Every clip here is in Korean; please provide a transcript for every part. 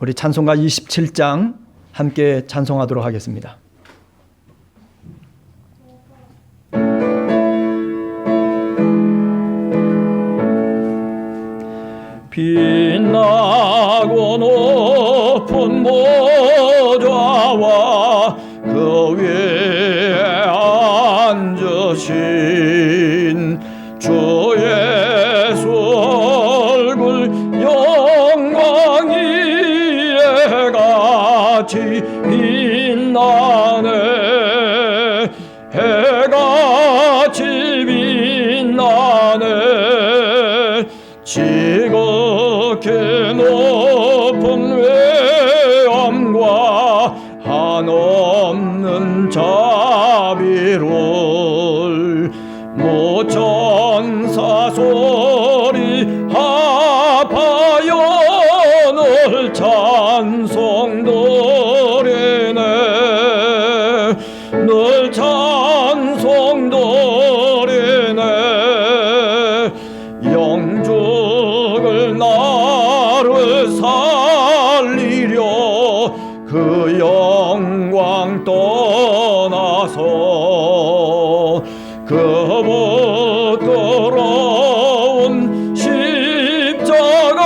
우리 찬송가 27장 함께 찬송하도록 하겠습니다. 빛나고 높은 보좌와 그 위에 앉으신 주 예수 얼굴 영광이 해같이 빛나네. 해같이 빛나네. 지극히 높은 외엄과 한없는 자비를 모천사 소리 합하여 늘 찬송 드리네. 늘 찬송 드리네. 영죽을 나를 살리려 그 영광 떠나서 그 부끄러운 십자가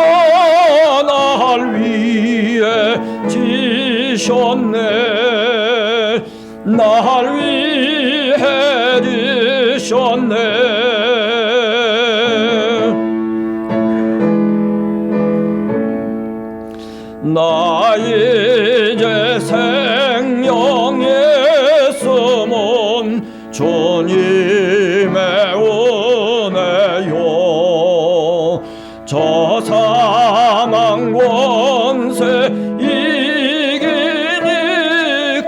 날 위해 지셨네. 날 위해 지셨네. 나 이제 생명의 숨은 주님의 은혜요. 저 사망 권세 이기니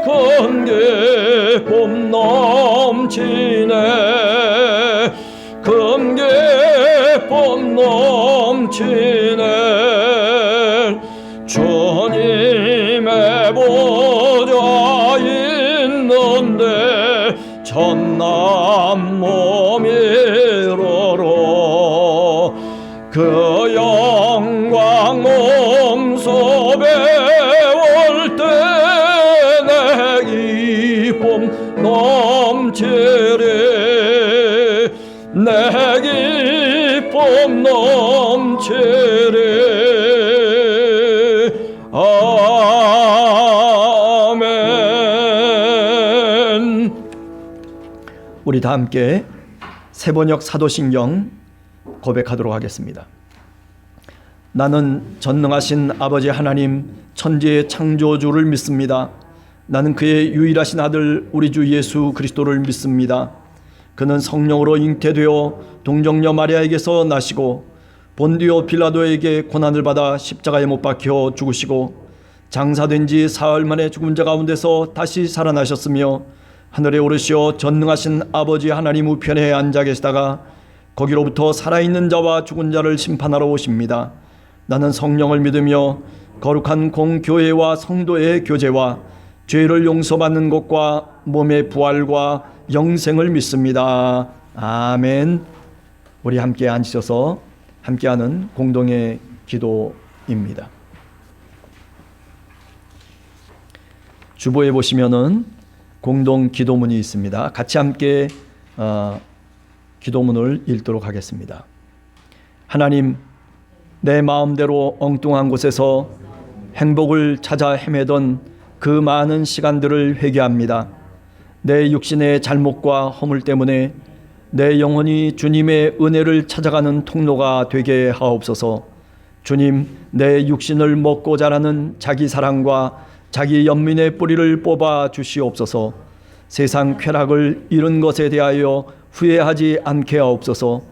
큰 기쁨 넘치네. 큰 기쁨 넘치네. 주님의 보좌 있는데 천남 몸이로러 그 영광 몸소 배울 때 내 기쁨 넘치리. 내 기쁨 넘치리. 아멘. 우리 다 함께 세번역 사도신경 고백하도록 하겠습니다. 나는 전능하신 아버지 하나님 천지의 창조주를 믿습니다. 나는 그의 유일하신 아들 우리 주 예수 그리스도를 믿습니다. 그는 성령으로 잉태되어 동정녀 마리아에게서 나시고 본디오 빌라도에게 고난을 받아 십자가에 못 박혀 죽으시고 장사된 지 사흘 만에 죽은 자 가운데서 다시 살아나셨으며 하늘에 오르시어 전능하신 아버지 하나님 우편에 앉아 계시다가 거기로부터 살아있는 자와 죽은 자를 심판하러 오십니다. 나는 성령을 믿으며 거룩한 공교회와 성도의 교제와 죄를 용서받는 것과 몸의 부활과 영생을 믿습니다. 아멘. 우리 함께 앉으셔서 함께하는 공동의 기도입니다. 주보에 보시면은 공동 기도문이 있습니다. 같이 함께 기도문을 읽도록 하겠습니다. 하나님, 내 마음대로 엉뚱한 곳에서 행복을 찾아 헤매던 그 많은 시간들을 회개합니다. 내 육신의 잘못과 허물 때문에 내 영혼이 주님의 은혜를 찾아가는 통로가 되게 하옵소서. 주님, 내 육신을 먹고 자라는 자기 사랑과 자기 연민의 뿌리를 뽑아 주시옵소서. 세상 쾌락을 잃은 것에 대하여 후회하지 않게 하옵소서.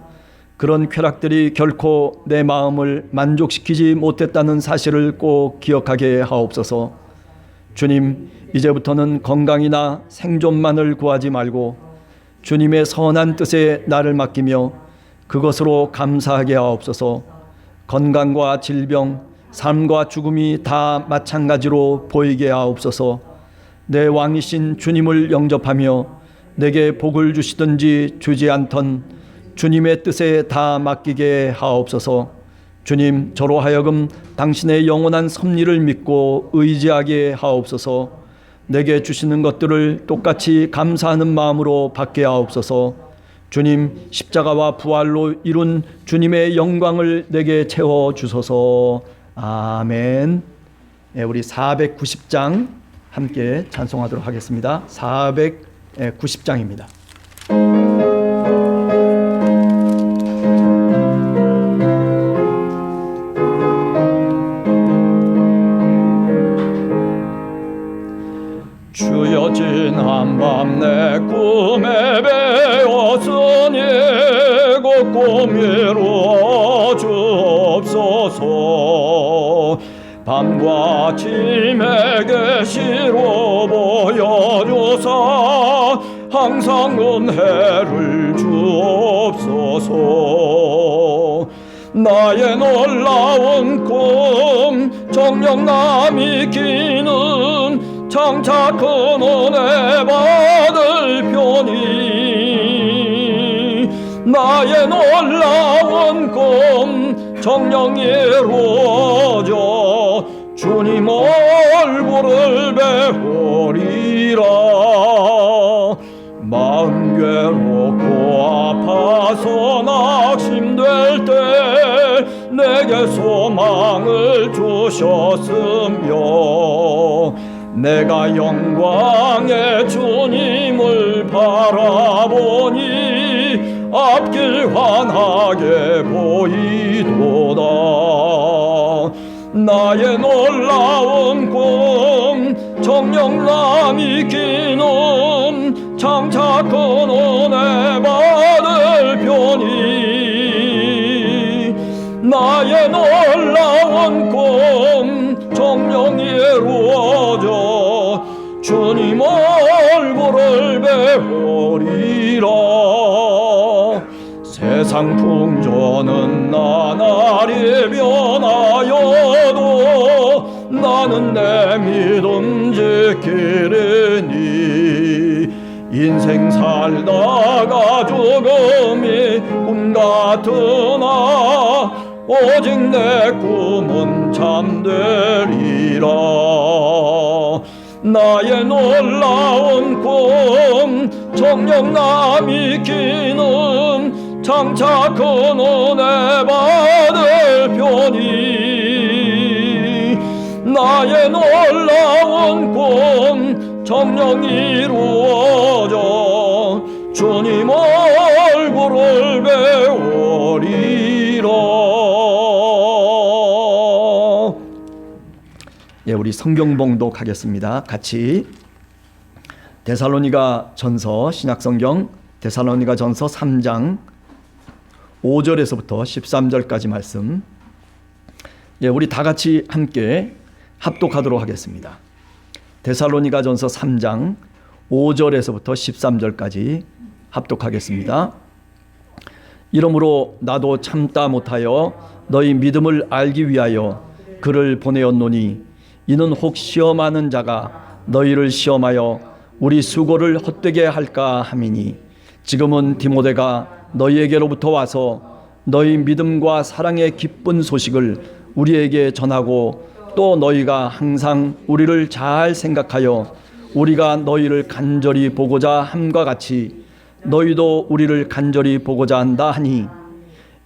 그런 쾌락들이 결코 내 마음을 만족시키지 못했다는 사실을 꼭 기억하게 하옵소서. 주님, 이제부터는 건강이나 생존만을 구하지 말고 주님의 선한 뜻에 나를 맡기며 그것으로 감사하게 하옵소서. 건강과 질병, 삶과 죽음이 다 마찬가지로 보이게 하옵소서. 내 왕이신 주님을 영접하며 내게 복을 주시든지 주지 않던 주님의 뜻에 다 맡기게 하옵소서. 주님, 저로 하여금 당신의 영원한 섭리를 믿고 의지하게 하옵소서. 내게 주시는 것들을 똑같이 감사하는 마음으로 받게 하옵소서. 주님, 십자가와 부활로 이룬 주님의 영광을 내게 채워주소서. 아멘. 우리 490장 함께 찬송하도록 하겠습니다. 490장입니다. 주여, 지난 밤 내 꿈에 배웠으니 곧 꿈이루어 주옵소서. 밤과 아침에 계시로 보여주사 항상 은혜를 주옵소서. 나의 놀라운 꿈 정녕 남이 기는 장차 큰 은혜 받을 편이 나의 놀라운 꿈 정녕 이루어져 주님 얼굴을 배우리라. 마음 괴롭고 아파서 낙심될 때 내게 소망을 주셨으며 내가 영광의 주님을 바라보니 앞길 환하게 보이도다. 나의 놀라운 꿈 정녕 남이 기는 장차 큰 은혜 받을 편이 나의 놀라운 꿈 정녕 이루어져 주님 얼굴을 배우리라. 세상 풍조는 나날이 변하여도 나는 내 믿음 지키리니 인생 살다가 죽음이 꿈 같으나 오직 내 꿈은 참되리라. 나의 놀라운 꿈 정녕 남이 기는 장차 큰 은혜 받을 편이 나의 놀라운 꿈 정녕 이루어져 주님 얼굴을 배우리라. 우리 성경 봉독하겠습니다. 같이 데살로니가 전서, 신약성경 데살로니가 전서 3장 5절에서부터 13절까지 말씀, 우리 다 같이 함께 합독하도록 하겠습니다. 데살로니가 전서 3장 5절에서부터 13절까지 합독하겠습니다. 이러므로 나도 참다 못하여 너희 믿음을 알기 위하여 그를 보내었노니 이는 혹 시험하는 자가 너희를 시험하여 우리 수고를 헛되게 할까 함이니 지금은 디모데가 너희에게로부터 와서 너희 믿음과 사랑의 기쁜 소식을 우리에게 전하고 또 너희가 항상 우리를 잘 생각하여 우리가 너희를 간절히 보고자 함과 같이 너희도 우리를 간절히 보고자 한다 하니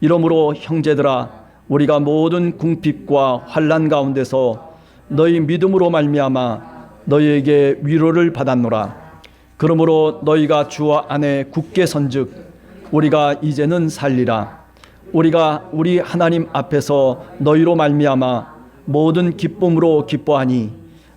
이러므로 형제들아 우리가 모든 궁핍과 환난 가운데서 너희 믿음으로 말미암아 너희에게 위로를 받았노라. 그러므로 너희가 주 안에 굳게 선즉 우리가 이제는 살리라. 우리가 우리 하나님 앞에서 너희로 말미암아 모든 기쁨으로 기뻐하니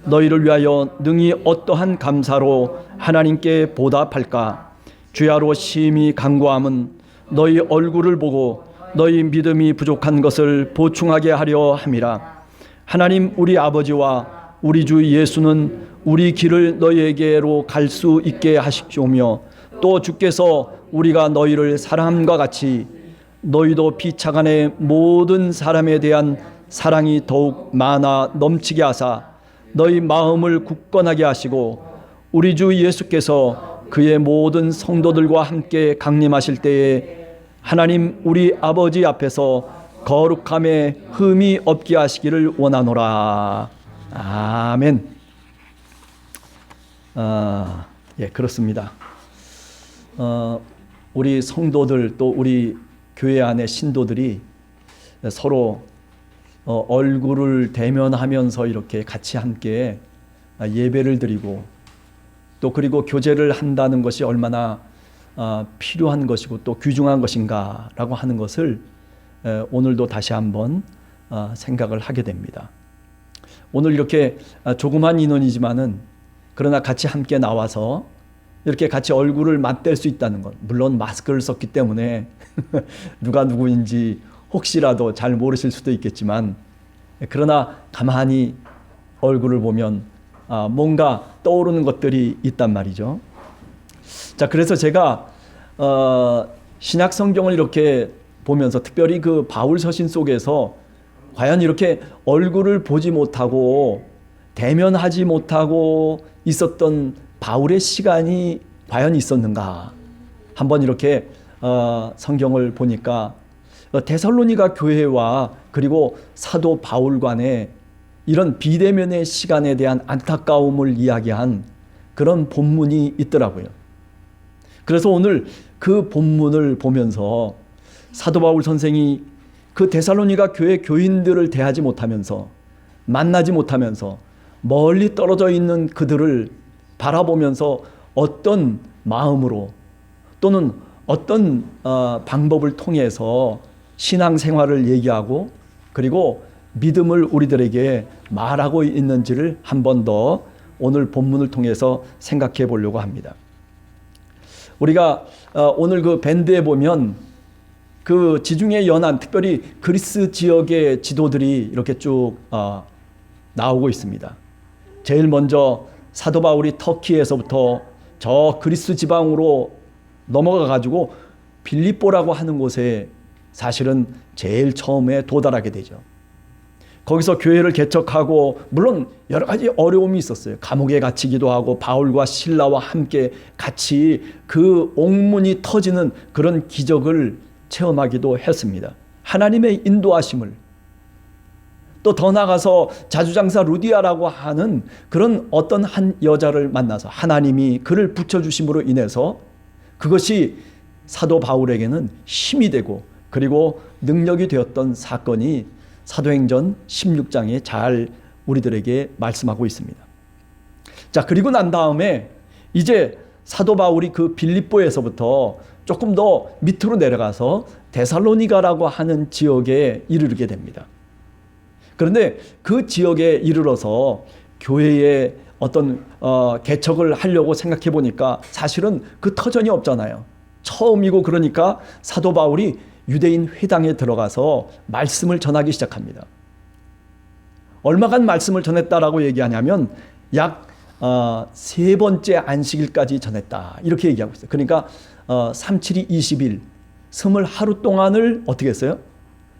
너희를 위하여 능히 어떠한 감사로 하나님께 보답할까. 주야로 심히 간구함은 너희 얼굴을 보고 너희 믿음이 부족한 것을 보충하게 하려 함이라. 하나님 우리 아버지와 우리 주 예수는 우리 길을 너희에게로 갈 수 있게 하시오며 또 주께서 우리가 너희를 사랑함과 같이 너희도 피차간의 모든 사람에 대한 사랑이 더욱 많아 넘치게 하사 너희 마음을 굳건하게 하시고 우리 주 예수께서 그의 모든 성도들과 함께 강림하실 때에 하나님 우리 아버지 앞에서 거룩함에 흠이 없게 하시기를 원하노라. 아멘. 예, 그렇습니다. 우리 성도들 또 우리 교회 안의 신도들이 서로 얼굴을 대면하면서 이렇게 같이 함께 예배를 드리고 또 그리고 교제를 한다는 것이 얼마나 필요한 것이고 또 귀중한 것인가라고 하는 것을 오늘도 다시 한번 생각을 하게 됩니다. 오늘 이렇게 조그만 인원이지만은 그러나 같이 함께 나와서 이렇게 같이 얼굴을 맞댈 수 있다는 것, 물론 마스크를 썼기 때문에 누가 누구인지 혹시라도 잘 모르실 수도 있겠지만 그러나 가만히 얼굴을 보면 뭔가 떠오르는 것들이 있단 말이죠. 자, 그래서 제가 신약 성경을 이렇게 보면서 특별히 그 바울 서신 속에서 과연 이렇게 얼굴을 보지 못하고 대면하지 못하고 있었던 바울의 시간이 과연 있었는가? 한번 이렇게 성경을 보니까 데살로니가 교회와 그리고 사도 바울 간의 이런 비대면의 시간에 대한 안타까움을 이야기한 그런 본문이 있더라고요. 그래서 오늘 그 본문을 보면서 사도 바울 선생이 그 데살로니가 교회 교인들을 대하지 못하면서 만나지 못하면서 멀리 떨어져 있는 그들을 바라보면서 어떤 마음으로 또는 어떤 방법을 통해서 신앙생활을 얘기하고 그리고 믿음을 우리들에게 말하고 있는지를 한 번 더 오늘 본문을 통해서 생각해 보려고 합니다. 우리가 오늘 그 밴드에 보면 그 지중해 연안 특별히 그리스 지역의 지도들이 이렇게 쭉 나오고 있습니다. 제일 먼저 사도 바울이 터키에서부터 저 그리스 지방으로 넘어가 가지고 빌립보라고 하는 곳에 사실은 제일 처음에 도달하게 되죠. 거기서 교회를 개척하고 물론 여러 가지 어려움이 있었어요. 감옥에 갇히기도 하고 바울과 실라와 함께 같이 그 옥문이 터지는 그런 기적을 체험하기도 했습니다. 하나님의 인도하심을 또 더 나아가서 자주장사 루디아라고 하는 그런 어떤 한 여자를 만나서 하나님이 그를 붙여주심으로 인해서 그것이 사도 바울에게는 힘이 되고 그리고 능력이 되었던 사건이 사도행전 16장에 잘 우리들에게 말씀하고 있습니다. 자, 그리고 난 다음에 이제 사도 바울이 그 빌립보에서부터 조금 더 밑으로 내려가서 데살로니가라고 하는 지역에 이르게 됩니다. 그런데 그 지역에 이르러서 교회에 어떤 개척을 하려고 생각해 보니까 사실은 그 터전이 없잖아요. 처음이고 그러니까 사도 바울이 유대인 회당에 들어가서 말씀을 전하기 시작합니다. 얼마간 말씀을 전했다라고 얘기하냐면 약 3번째 안식일까지 전했다 이렇게 얘기하고 있어요. 그러니까 3, 7이 20일 20하루 동안을 어떻게 했어요?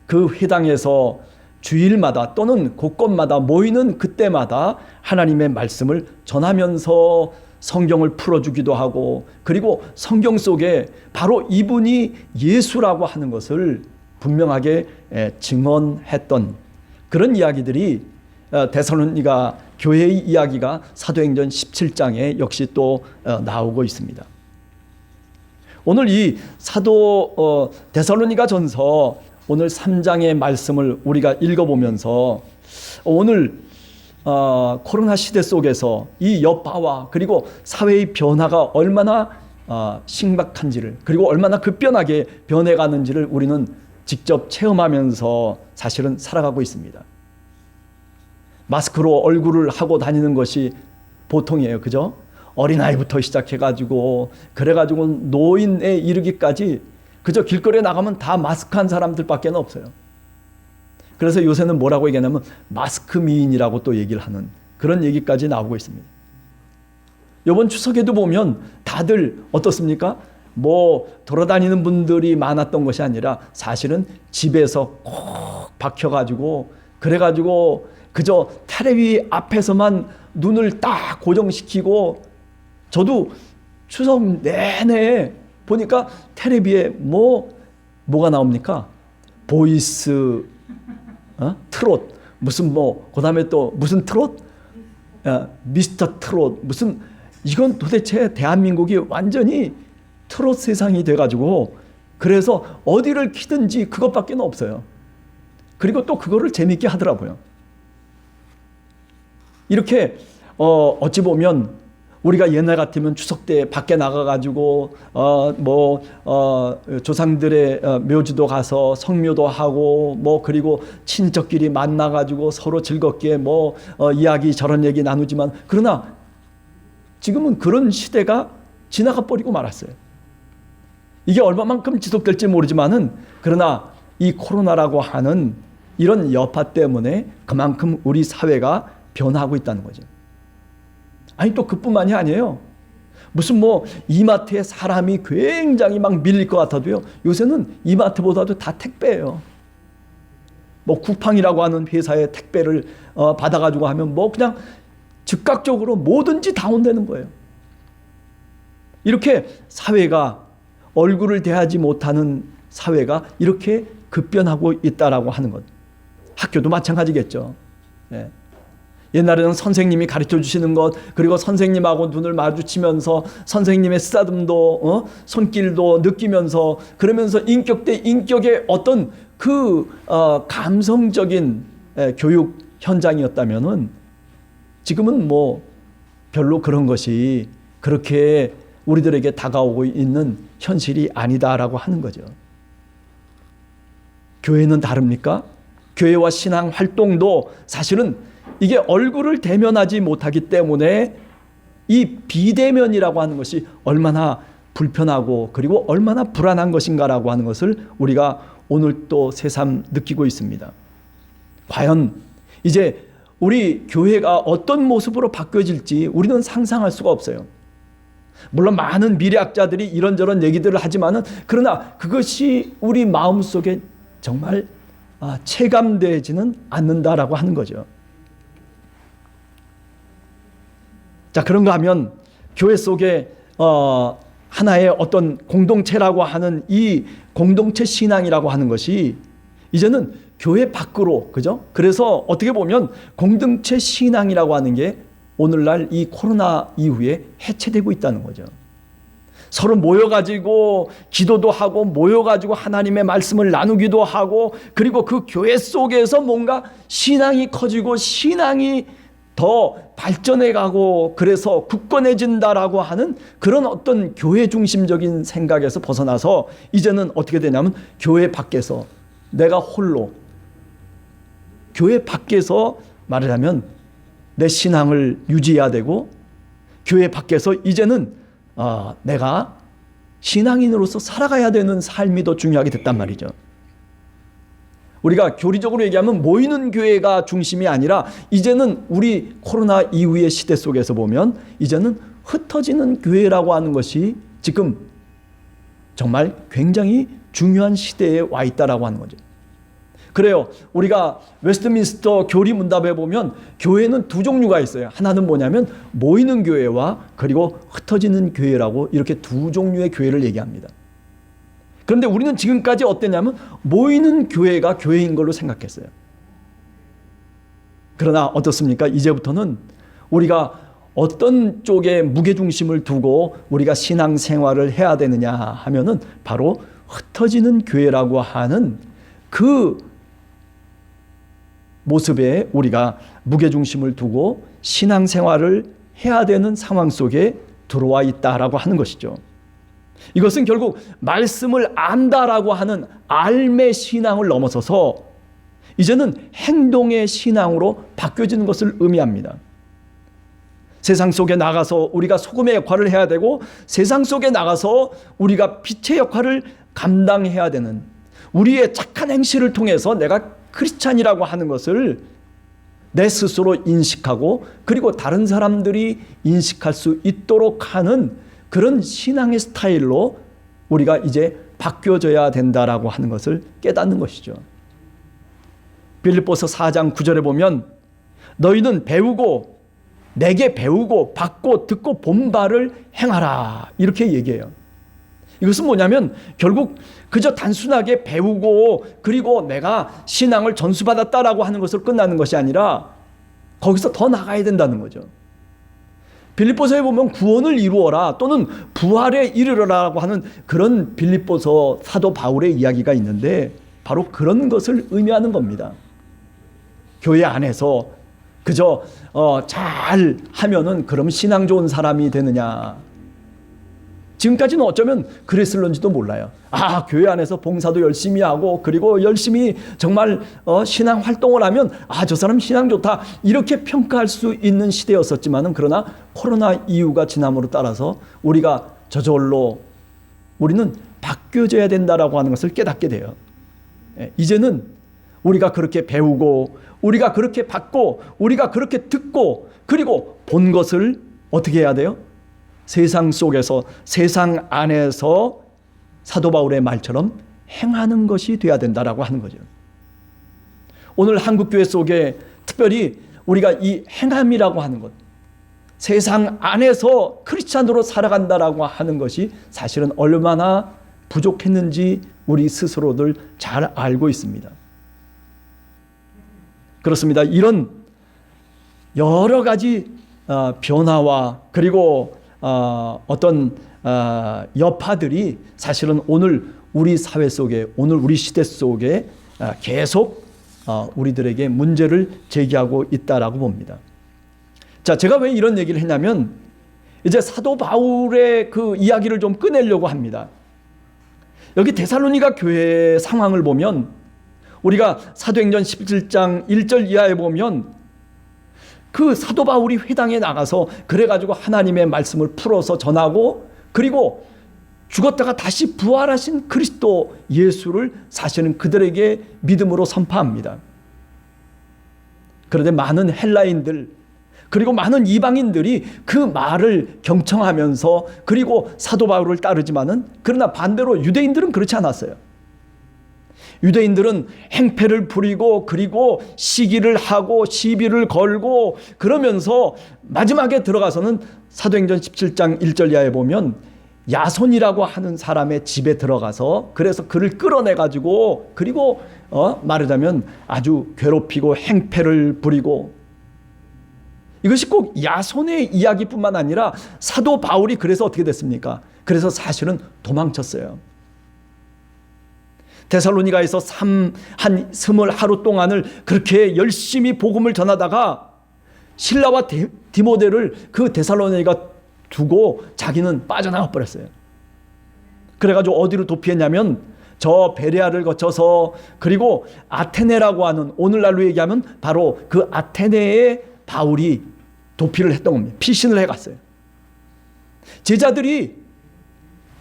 그 회당에서 주일마다 또는 곳곳마다 모이는 그때마다 하나님의 말씀을 전하면서 성경을 풀어주기도 하고 그리고 성경 속에 바로 이분이 예수라고 하는 것을 분명하게 증언했던 그런 이야기들이 데살로니가 교회의 이야기가 사도행전 17장에 역시 또 나오고 있습니다. 오늘 이 사도 데살로니가 전서 오늘 3장의 말씀을 우리가 읽어보면서 오늘 코로나 시대 속에서 이 여파와 그리고 사회의 변화가 얼마나 심각한지를 그리고 얼마나 급변하게 변해가는지를 우리는 직접 체험하면서 사실은 살아가고 있습니다. 마스크로 얼굴을 하고 다니는 것이 보통이에요. 그죠? 어린아이부터 시작해가지고 그래가지고 노인에 이르기까지 그저 길거리에 나가면 다 마스크한 사람들밖에 없어요. 그래서 요새는 뭐라고 얘기하냐면 마스크 미인이라고 또 얘기를 하는 그런 얘기까지 나오고 있습니다. 이번 추석에도 보면 다들 어떻습니까? 뭐 돌아다니는 분들이 많았던 것이 아니라 사실은 집에서 꼭 박혀가지고 그래가지고 그저 텔레비 앞에서만 눈을 딱 고정시키고 저도 추석 내내 보니까 텔레비에 뭐가 나옵니까? 보이스, 트롯, 무슨 그다음에 또 무슨 트롯, 미스터 트롯, 무슨, 이건 도대체 대한민국이 완전히 트롯 세상이 돼가지고, 그래서 어디를 키든지 그것밖에 없어요. 그리고 또 그거를 재밌게 하더라고요. 이렇게 어찌 보면 우리가 옛날 같으면 추석 때 밖에 나가가지고 조상들의 묘지도 가서 성묘도 하고 그리고 친척끼리 만나가지고 서로 즐겁게 이야기 저런 얘기 나누지만, 그러나 지금은 그런 시대가 지나가 버리고 말았어요. 이게 얼마만큼 지속될지 모르지만은, 그러나 이 코로나라고 하는 이런 여파 때문에 그만큼 우리 사회가 변하고 있다는 거죠. 아니, 또 그뿐만이 아니에요. 무슨 이마트에 사람이 굉장히 막 밀릴 것 같아도요, 요새는 이마트보다도 다 택배예요. 쿠팡이라고 하는 회사의 택배를 받아가지고 하면 그냥 즉각적으로 뭐든지 다 온다는 거예요. 이렇게 사회가, 얼굴을 대하지 못하는 사회가 이렇게 급변하고 있다라고 하는 것. 학교도 마찬가지겠죠. 네. 옛날에는 선생님이 가르쳐 주시는 것, 그리고 선생님하고 눈을 마주치면서 선생님의 쓰다듬도, 손길도 느끼면서, 그러면서 인격 대 인격의 어떤 감성적인 교육 현장이었다면은, 지금은 별로 그런 것이 그렇게 우리들에게 다가오고 있는 현실이 아니다라고 하는 거죠. 교회는 다릅니까? 교회와 신앙 활동도 사실은 이게 얼굴을 대면하지 못하기 때문에 이 비대면이라고 하는 것이 얼마나 불편하고 그리고 얼마나 불안한 것인가라고 하는 것을 우리가 오늘 또 새삼 느끼고 있습니다. 과연 이제 우리 교회가 어떤 모습으로 바뀌어질지 우리는 상상할 수가 없어요. 물론 많은 미래학자들이 이런저런 얘기들을 하지만은, 그러나 그것이 우리 마음속에 정말 체감되지는 않는다라고 하는 거죠. 자, 그런가 하면 교회 속에 하나의 어떤 공동체라고 하는 이 공동체 신앙이라고 하는 것이 이제는 교회 밖으로, 그죠? 그래서 어떻게 보면 공동체 신앙이라고 하는 게 오늘날 이 코로나 이후에 해체되고 있다는 거죠. 서로 모여가지고 기도도 하고 모여가지고 하나님의 말씀을 나누기도 하고, 그리고 그 교회 속에서 뭔가 신앙이 커지고 신앙이 더 발전해가고 그래서 굳건해진다라고 하는 그런 어떤 교회 중심적인 생각에서 벗어나서 이제는 어떻게 되냐면 교회 밖에서, 내가 홀로 교회 밖에서 말하자면 내 신앙을 유지해야 되고, 교회 밖에서 이제는 내가 신앙인으로서 살아가야 되는 삶이 더 중요하게 됐단 말이죠. 우리가 교리적으로 얘기하면 모이는 교회가 중심이 아니라, 이제는 우리 코로나 이후의 시대 속에서 보면 이제는 흩어지는 교회라고 하는 것이 지금 정말 굉장히 중요한 시대에 와 있다라고 하는 거죠. 그래요. 우리가 웨스트민스터 교리 문답에 보면 교회는 두 종류가 있어요. 하나는 뭐냐면 모이는 교회와 그리고 흩어지는 교회라고 이렇게 두 종류의 교회를 얘기합니다. 그런데 우리는 지금까지 어땠냐면 모이는 교회가 교회인 걸로 생각했어요. 그러나 어떻습니까? 이제부터는 우리가 어떤 쪽에 무게중심을 두고 우리가 신앙생활을 해야 되느냐 하면은 바로 흩어지는 교회라고 하는 그 모습에 우리가 무게중심을 두고 신앙생활을 해야 되는 상황 속에 들어와 있다라고 하는 것이죠. 이것은 결국 말씀을 안다라고 하는 알매 신앙을 넘어서서 이제는 행동의 신앙으로 바뀌어지는 것을 의미합니다. 세상 속에 나가서 우리가 소금의 역할을 해야 되고, 세상 속에 나가서 우리가 빛의 역할을 감당해야 되는, 우리의 착한 행실을 통해서 내가 크리스찬이라고 하는 것을 내 스스로 인식하고 그리고 다른 사람들이 인식할 수 있도록 하는 그런 신앙의 스타일로 우리가 이제 바뀌어져야 된다라고 하는 것을 깨닫는 것이죠. 빌립보서 4장 9절에 보면 너희는 배우고 내게 배우고 받고 듣고 본 바를 행하라, 이렇게 얘기해요. 이것은 뭐냐면 결국 그저 단순하게 배우고 그리고 내가 신앙을 전수받았다라고 하는 것으로 끝나는 것이 아니라 거기서 더 나가야 된다는 거죠. 빌립보서에 보면 구원을 이루어라 또는 부활에 이르러라고 하는 그런 빌립보서 사도 바울의 이야기가 있는데 바로 그런 것을 의미하는 겁니다. 교회 안에서 그저 잘 하면은 그럼 신앙 좋은 사람이 되느냐. 지금까지는 어쩌면 그랬을런지도 몰라요. 교회 안에서 봉사도 열심히 하고 그리고 열심히 정말 신앙 활동을 하면 저 사람 신앙 좋다 이렇게 평가할 수 있는 시대였었지만은 그러나 코로나 이후가 지남으로 따라서 우리가 저절로 우리는 바뀌어져야 된다라고 하는 것을 깨닫게 돼요. 이제는 우리가 그렇게 배우고 우리가 그렇게 받고 우리가 그렇게 듣고 그리고 본 것을 어떻게 해야 돼요? 세상 속에서 세상 안에서 사도 바울의 말처럼 행하는 것이 돼야 된다라고 하는 거죠. 오늘 한국교회 속에 특별히 우리가 이 행함이라고 하는 것, 세상 안에서 크리스찬으로 살아간다라고 하는 것이 사실은 얼마나 부족했는지 우리 스스로들 잘 알고 있습니다. 그렇습니다. 이런 여러 가지 변화와 그리고 어떤 여파들이 사실은 오늘 우리 사회 속에 오늘 우리 시대 속에 계속 우리들에게 문제를 제기하고 있다라고 봅니다. 자, 제가 왜 이런 얘기를 했냐면 이제 사도 바울의 그 이야기를 좀 꺼내려고 합니다. 여기 데살로니가 교회 상황을 보면 우리가 사도행전 17장 1절 이하에 보면 그 사도 바울이 회당에 나가서 그래가지고 하나님의 말씀을 풀어서 전하고 그리고 죽었다가 다시 부활하신 그리스도 예수를 사실은 그들에게 믿음으로 선포합니다. 그런데 많은 헬라인들 그리고 많은 이방인들이 그 말을 경청하면서 그리고 사도 바울을 따르지만은 그러나 반대로 유대인들은 그렇지 않았어요. 유대인들은 행패를 부리고 그리고 시기를 하고 시비를 걸고 그러면서 마지막에 들어가서는 사도행전 17장 1절 이하에 보면 야손이라고 하는 사람의 집에 들어가서 그래서 그를 끌어내가지고 그리고 말하자면 아주 괴롭히고 행패를 부리고 이것이 꼭 야손의 이야기뿐만 아니라 사도 바울이 그래서 어떻게 됐습니까? 그래서 사실은 도망쳤어요. 데살로니가에서 한 20하루 동안을 그렇게 열심히 복음을 전하다가 실라와 디모데를 그 데살로니가 두고 자기는 빠져나가 버렸어요. 그래가지고 어디로 도피했냐면 저 베레아를 거쳐서 그리고 아테네라고 하는 오늘날로 얘기하면 바로 그 아테네에 바울이 도피를 했던 겁니다. 피신을 해갔어요. 제자들이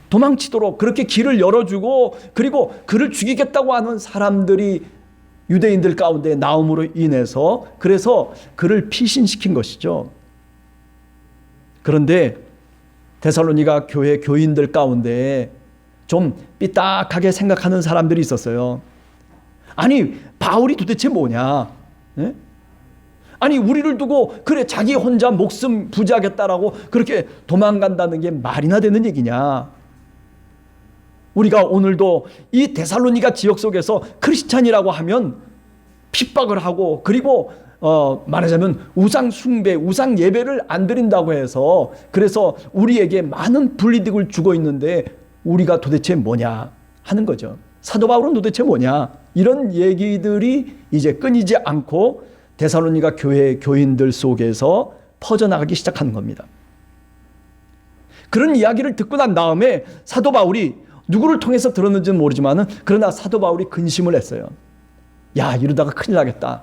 도망치도록 그렇게 길을 열어주고 그리고 그를 죽이겠다고 하는 사람들이 유대인들 가운데 나옴으로 인해서 그래서 그를 피신시킨 것이죠. 그런데 데살로니가 교회 교인들 가운데 좀 삐딱하게 생각하는 사람들이 있었어요. 아니 바울이 도대체 뭐냐? 네? 아니 우리를 두고 그래 자기 혼자 목숨 부지하겠다라고 그렇게 도망간다는 게 말이나 되는 얘기냐? 우리가 오늘도 이 데살로니가 지역 속에서 크리스찬이라고 하면 핍박을 하고 그리고 말하자면 우상 숭배, 우상 예배를 안 드린다고 해서 그래서 우리에게 많은 불이득을 주고 있는데 우리가 도대체 뭐냐 하는 거죠. 사도 바울은 도대체 뭐냐 이런 얘기들이 이제 끊이지 않고 데살로니가 교회 교인들 속에서 퍼져나가기 시작하는 겁니다. 그런 이야기를 듣고 난 다음에 사도 바울이 누구를 통해서 들었는지는 모르지만 그러나 사도 바울이 근심을 했어요. 야 이러다가 큰일 나겠다.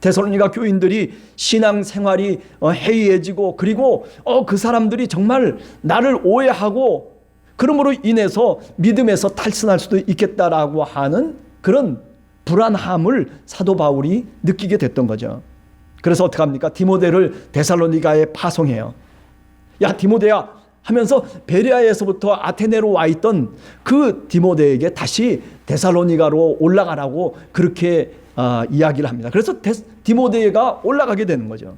데살로니가 교인들이 신앙생활이 해이해지고 그리고 그 사람들이 정말 나를 오해하고 그러므로 인해서 믿음에서 탈선할 수도 있겠다라고 하는 그런 불안함을 사도 바울이 느끼게 됐던 거죠. 그래서 어떻게 합니까? 디모데를 데살로니가에 파송해요. 야 디모데야 하면서 베레아에서부터 아테네로 와 있던 그 디모데에게 다시 데살로니가로 올라가라고 그렇게 이야기를 합니다. 그래서 디모데가 올라가게 되는 거죠.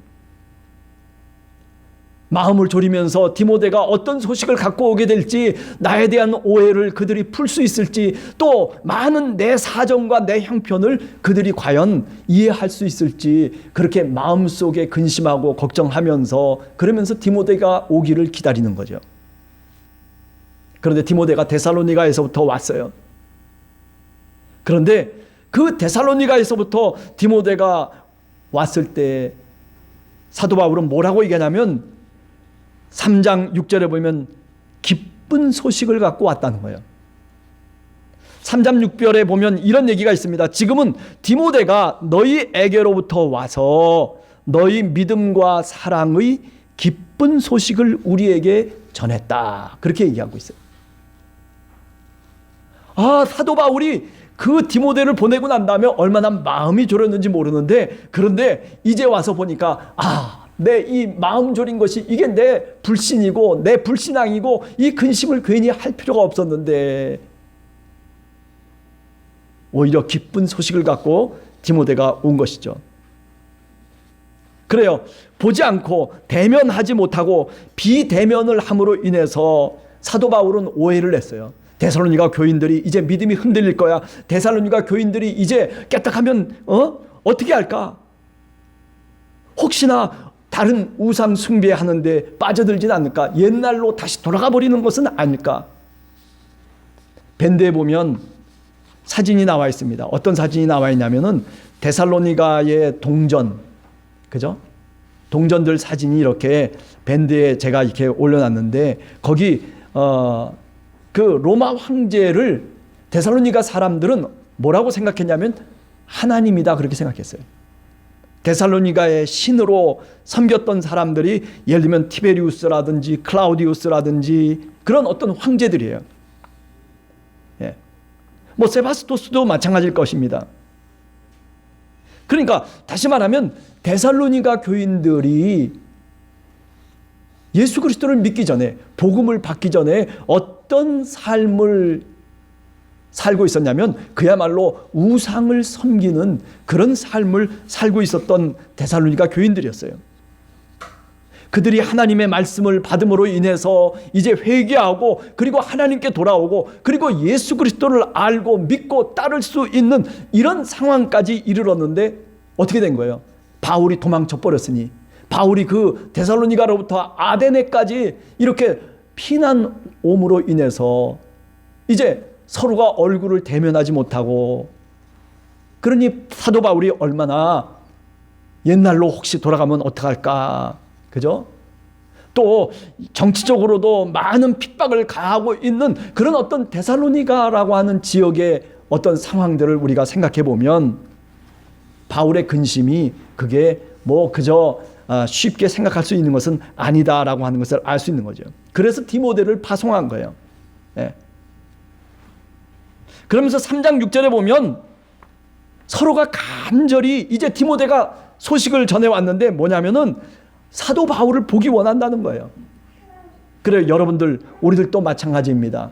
마음을 졸이면서 디모데가 어떤 소식을 갖고 오게 될지, 나에 대한 오해를 그들이 풀 수 있을지, 또 많은 내 사정과 내 형편을 그들이 과연 이해할 수 있을지, 그렇게 마음속에 근심하고 걱정하면서, 그러면서 디모데가 오기를 기다리는 거죠. 그런데 디모데가 데살로니가에서부터 왔어요. 그런데 그 데살로니가에서부터 디모데가 왔을 때 사도 바울은 뭐라고 얘기하냐면 3장 6절에 보면 기쁜 소식을 갖고 왔다는 거예요. 3장 6절에 보면 이런 얘기가 있습니다. 지금은 디모데가 너희에게로부터 와서 너희 믿음과 사랑의 기쁜 소식을 우리에게 전했다. 그렇게 얘기하고 있어요. 사도 바울이 그 디모데를 보내고 난 다음에 얼마나 마음이 졸였는지 모르는데, 그런데 이제 와서 보니까 내 이 마음 졸인 것이 이게 내 불신이고 내 불신앙이고 이 근심을 괜히 할 필요가 없었는데, 오히려 기쁜 소식을 갖고 디모데가 온 것이죠. 그래요. 보지 않고 대면하지 못하고 비대면을 함으로 인해서 사도 바울은 오해를 했어요. 데살로니가 교인들이 이제 믿음이 흔들릴 거야. 데살로니가 교인들이 이제 깨딱하면 어떻게 할까? 혹시나 다른 우상 숭배하는데 빠져들진 않을까? 옛날로 다시 돌아가 버리는 것은 아닐까? 밴드에 보면 사진이 나와 있습니다. 어떤 사진이 나와 있냐면은 데살로니가의 동전, 그죠? 동전들 사진이 이렇게 밴드에 제가 이렇게 올려놨는데, 거기 그 로마 황제를 데살로니가 사람들은 뭐라고 생각했냐면 하나님이다, 그렇게 생각했어요. 데살로니가의 신으로 섬겼던 사람들이 예를 들면 티베리우스라든지 클라우디우스라든지 그런 어떤 황제들이에요. 예. 뭐 세바스토스도 마찬가지일 것입니다. 그러니까 다시 말하면 데살로니가 교인들이 예수 그리스도를 믿기 전에, 복음을 받기 전에 어떤 삶을 살고 있었냐면 그야말로 우상을 섬기는 그런 삶을 살고 있었던 데살로니가 교인들이었어요. 그들이 하나님의 말씀을 받음으로 인해서 이제 회개하고, 그리고 하나님께 돌아오고, 그리고 예수 그리스도를 알고 믿고 따를 수 있는 이런 상황까지 이르렀는데 어떻게 된 거예요? 바울이 도망쳐 버렸으니, 바울이 그 데살로니가로부터 아데네까지 이렇게 피난 옴으로 인해서 이제 서로가 얼굴을 대면하지 못하고, 그러니 사도 바울이 얼마나 옛날로 혹시 돌아가면 어떡할까, 그죠? 또 정치적으로도 많은 핍박을 가하고 있는 그런 어떤 데살로니가라고 하는 지역의 어떤 상황들을 우리가 생각해 보면 바울의 근심이 그게 뭐 그저 쉽게 생각할 수 있는 것은 아니다라고 하는 것을 알 수 있는 거죠. 그래서 디모데를 파송한 거예요. 예. 그러면서 3장 6절에 보면 서로가 간절히 이제 디모데가 소식을 전해왔는데 뭐냐면은 사도 바울을 보기 원한다는 거예요. 그래요. 여러분들, 우리들도 마찬가지입니다.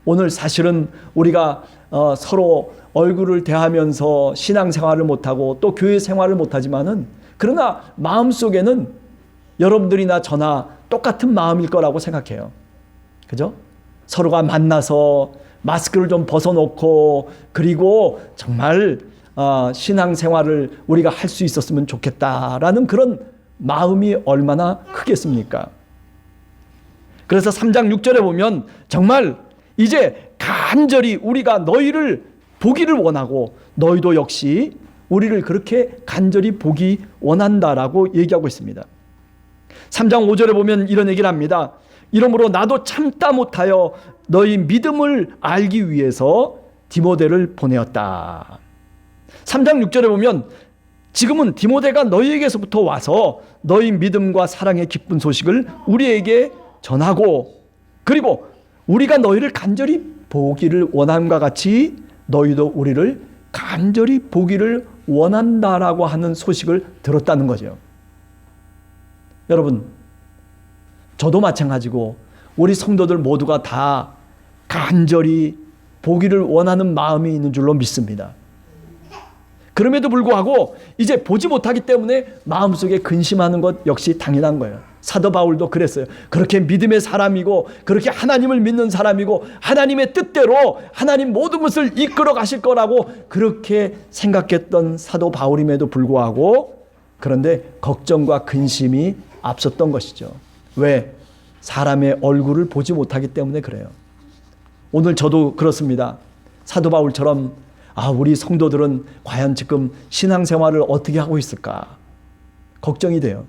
오늘 사실은 우리가 서로 얼굴을 대하면서 신앙생활을 못하고 또 교회 생활을 못하지만은, 그러나 마음속에는 여러분들이나 저나 똑같은 마음일 거라고 생각해요. 그죠? 서로가 만나서 마스크를 좀 벗어놓고, 그리고 정말 신앙생활을 우리가 할 수 있었으면 좋겠다라는 그런 마음이 얼마나 크겠습니까? 그래서 3장 6절에 보면 정말 이제 간절히 우리가 너희를 보기를 원하고 너희도 역시 우리를 그렇게 간절히 보기 원한다라고 얘기하고 있습니다. 3장 5절에 보면 이런 얘기를 합니다. 이러므로 나도 참다 못하여 너희 믿음을 알기 위해서 디모데를 보내었다. 3장 6절에 보면 지금은 디모데가 너희에게서부터 와서 너희 믿음과 사랑의 기쁜 소식을 우리에게 전하고, 그리고 우리가 너희를 간절히 보기를 원함과 같이 너희도 우리를 간절히 보기를 원한다라고 하는 소식을 들었다는 거죠. 여러분, 저도 마찬가지고 우리 성도들 모두가 다 간절히 보기를 원하는 마음이 있는 줄로 믿습니다. 그럼에도 불구하고 이제 보지 못하기 때문에 마음속에 근심하는 것 역시 당연한 거예요. 사도 바울도 그랬어요. 그렇게 믿음의 사람이고 그렇게 하나님을 믿는 사람이고 하나님의 뜻대로 하나님 모든 것을 이끌어 가실 거라고 그렇게 생각했던 사도 바울임에도 불구하고 그런데 걱정과 근심이 앞섰던 것이죠. 왜? 사람의 얼굴을 보지 못하기 때문에 그래요. 오늘 저도 그렇습니다. 사도 바울처럼 우리 성도들은 과연 지금 신앙생활을 어떻게 하고 있을까? 걱정이 돼요.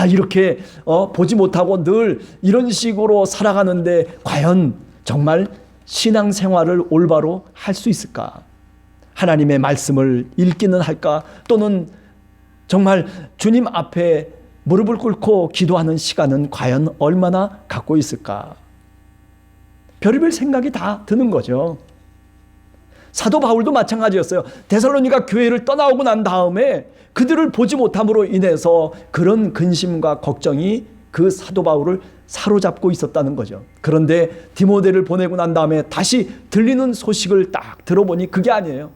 이렇게 보지 못하고 늘 이런 식으로 살아가는데 과연 정말 신앙생활을 올바로 할 수 있을까? 하나님의 말씀을 읽기는 할까? 또는 정말 주님 앞에 무릎을 꿇고 기도하는 시간은 과연 얼마나 갖고 있을까? 별의별 생각이 다 드는 거죠. 사도 바울도 마찬가지였어요. 데살로니가 교회를 떠나오고 난 다음에 그들을 보지 못함으로 인해서 그런 근심과 걱정이 그 사도 바울을 사로잡고 있었다는 거죠. 그런데 디모데를 보내고 난 다음에 다시 들리는 소식을 딱 들어보니 그게 아니에요.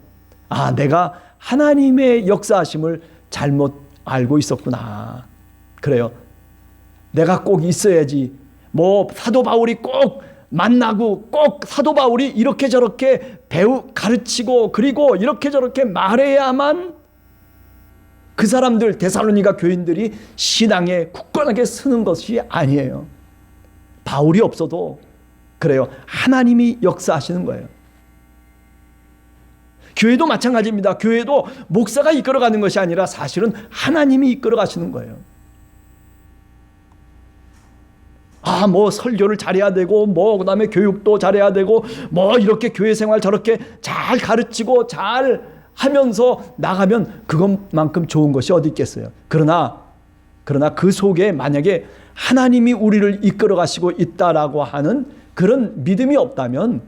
내가 하나님의 역사하심을 잘못 알고 있었구나. 그래요. 내가 꼭 있어야지. 사도 바울이 꼭 만나고 꼭 사도 바울이 이렇게 저렇게 가르치고 그리고 이렇게 저렇게 말해야만 그 사람들 데살로니가 교인들이 신앙에 굳건하게 서는 것이 아니에요. 바울이 없어도 그래요. 하나님이 역사하시는 거예요. 교회도 마찬가지입니다. 교회도 목사가 이끌어가는 것이 아니라 사실은 하나님이 이끌어가시는 거예요. 설교를 잘해야 되고 그다음에 교육도 잘해야 되고 이렇게 교회 생활 저렇게 잘 가르치고 잘 하면서 나가면 그것만큼 좋은 것이 어디 있겠어요. 그러나 그 속에 만약에 하나님이 우리를 이끌어 가시고 있다라고 하는 그런 믿음이 없다면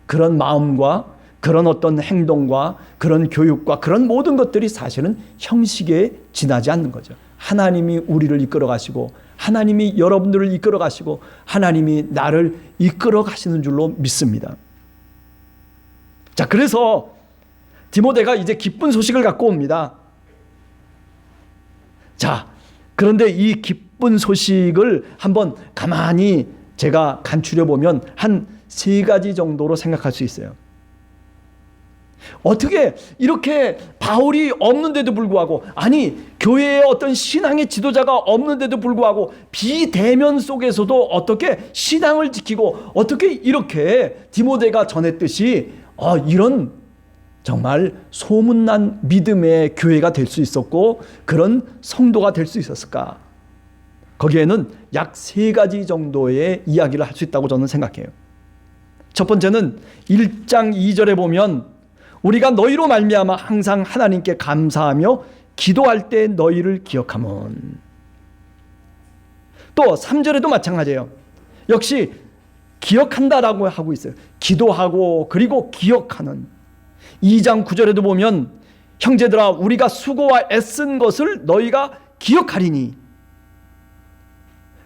그런 마음과 그런 어떤 행동과 그런 교육과 그런 모든 것들이 사실은 형식에 지나지 않는 거죠. 하나님이 우리를 이끌어 가시고 하나님이 여러분들을 이끌어 가시고 하나님이 나를 이끌어 가시는 줄로 믿습니다. 자, 그래서 디모데가 이제 기쁜 소식을 갖고 옵니다. 자, 그런데 이 기쁜 소식을 한번 가만히 제가 간추려 보면 한 3가지 정도로 생각할 수 있어요. 어떻게 이렇게 바울이 없는데도 불구하고 교회에 어떤 신앙의 지도자가 없는데도 불구하고 비대면 속에서도 어떻게 신앙을 지키고 어떻게 이렇게 디모데가 전했듯이 이런 정말 소문난 믿음의 교회가 될 수 있었고 그런 성도가 될 수 있었을까? 거기에는 약 3가지 정도의 이야기를 할 수 있다고 저는 생각해요. 첫 번째는 1장 2절에 보면 우리가 너희로 말미암아 항상 하나님께 감사하며 기도할 때 너희를 기억하면. 또 3절에도 마찬가지예요. 역시 기억한다라고 하고 있어요. 기도하고 그리고 기억하는. 2장 9절에도 보면 형제들아 우리가 수고와 애쓴 것을 너희가 기억하리니.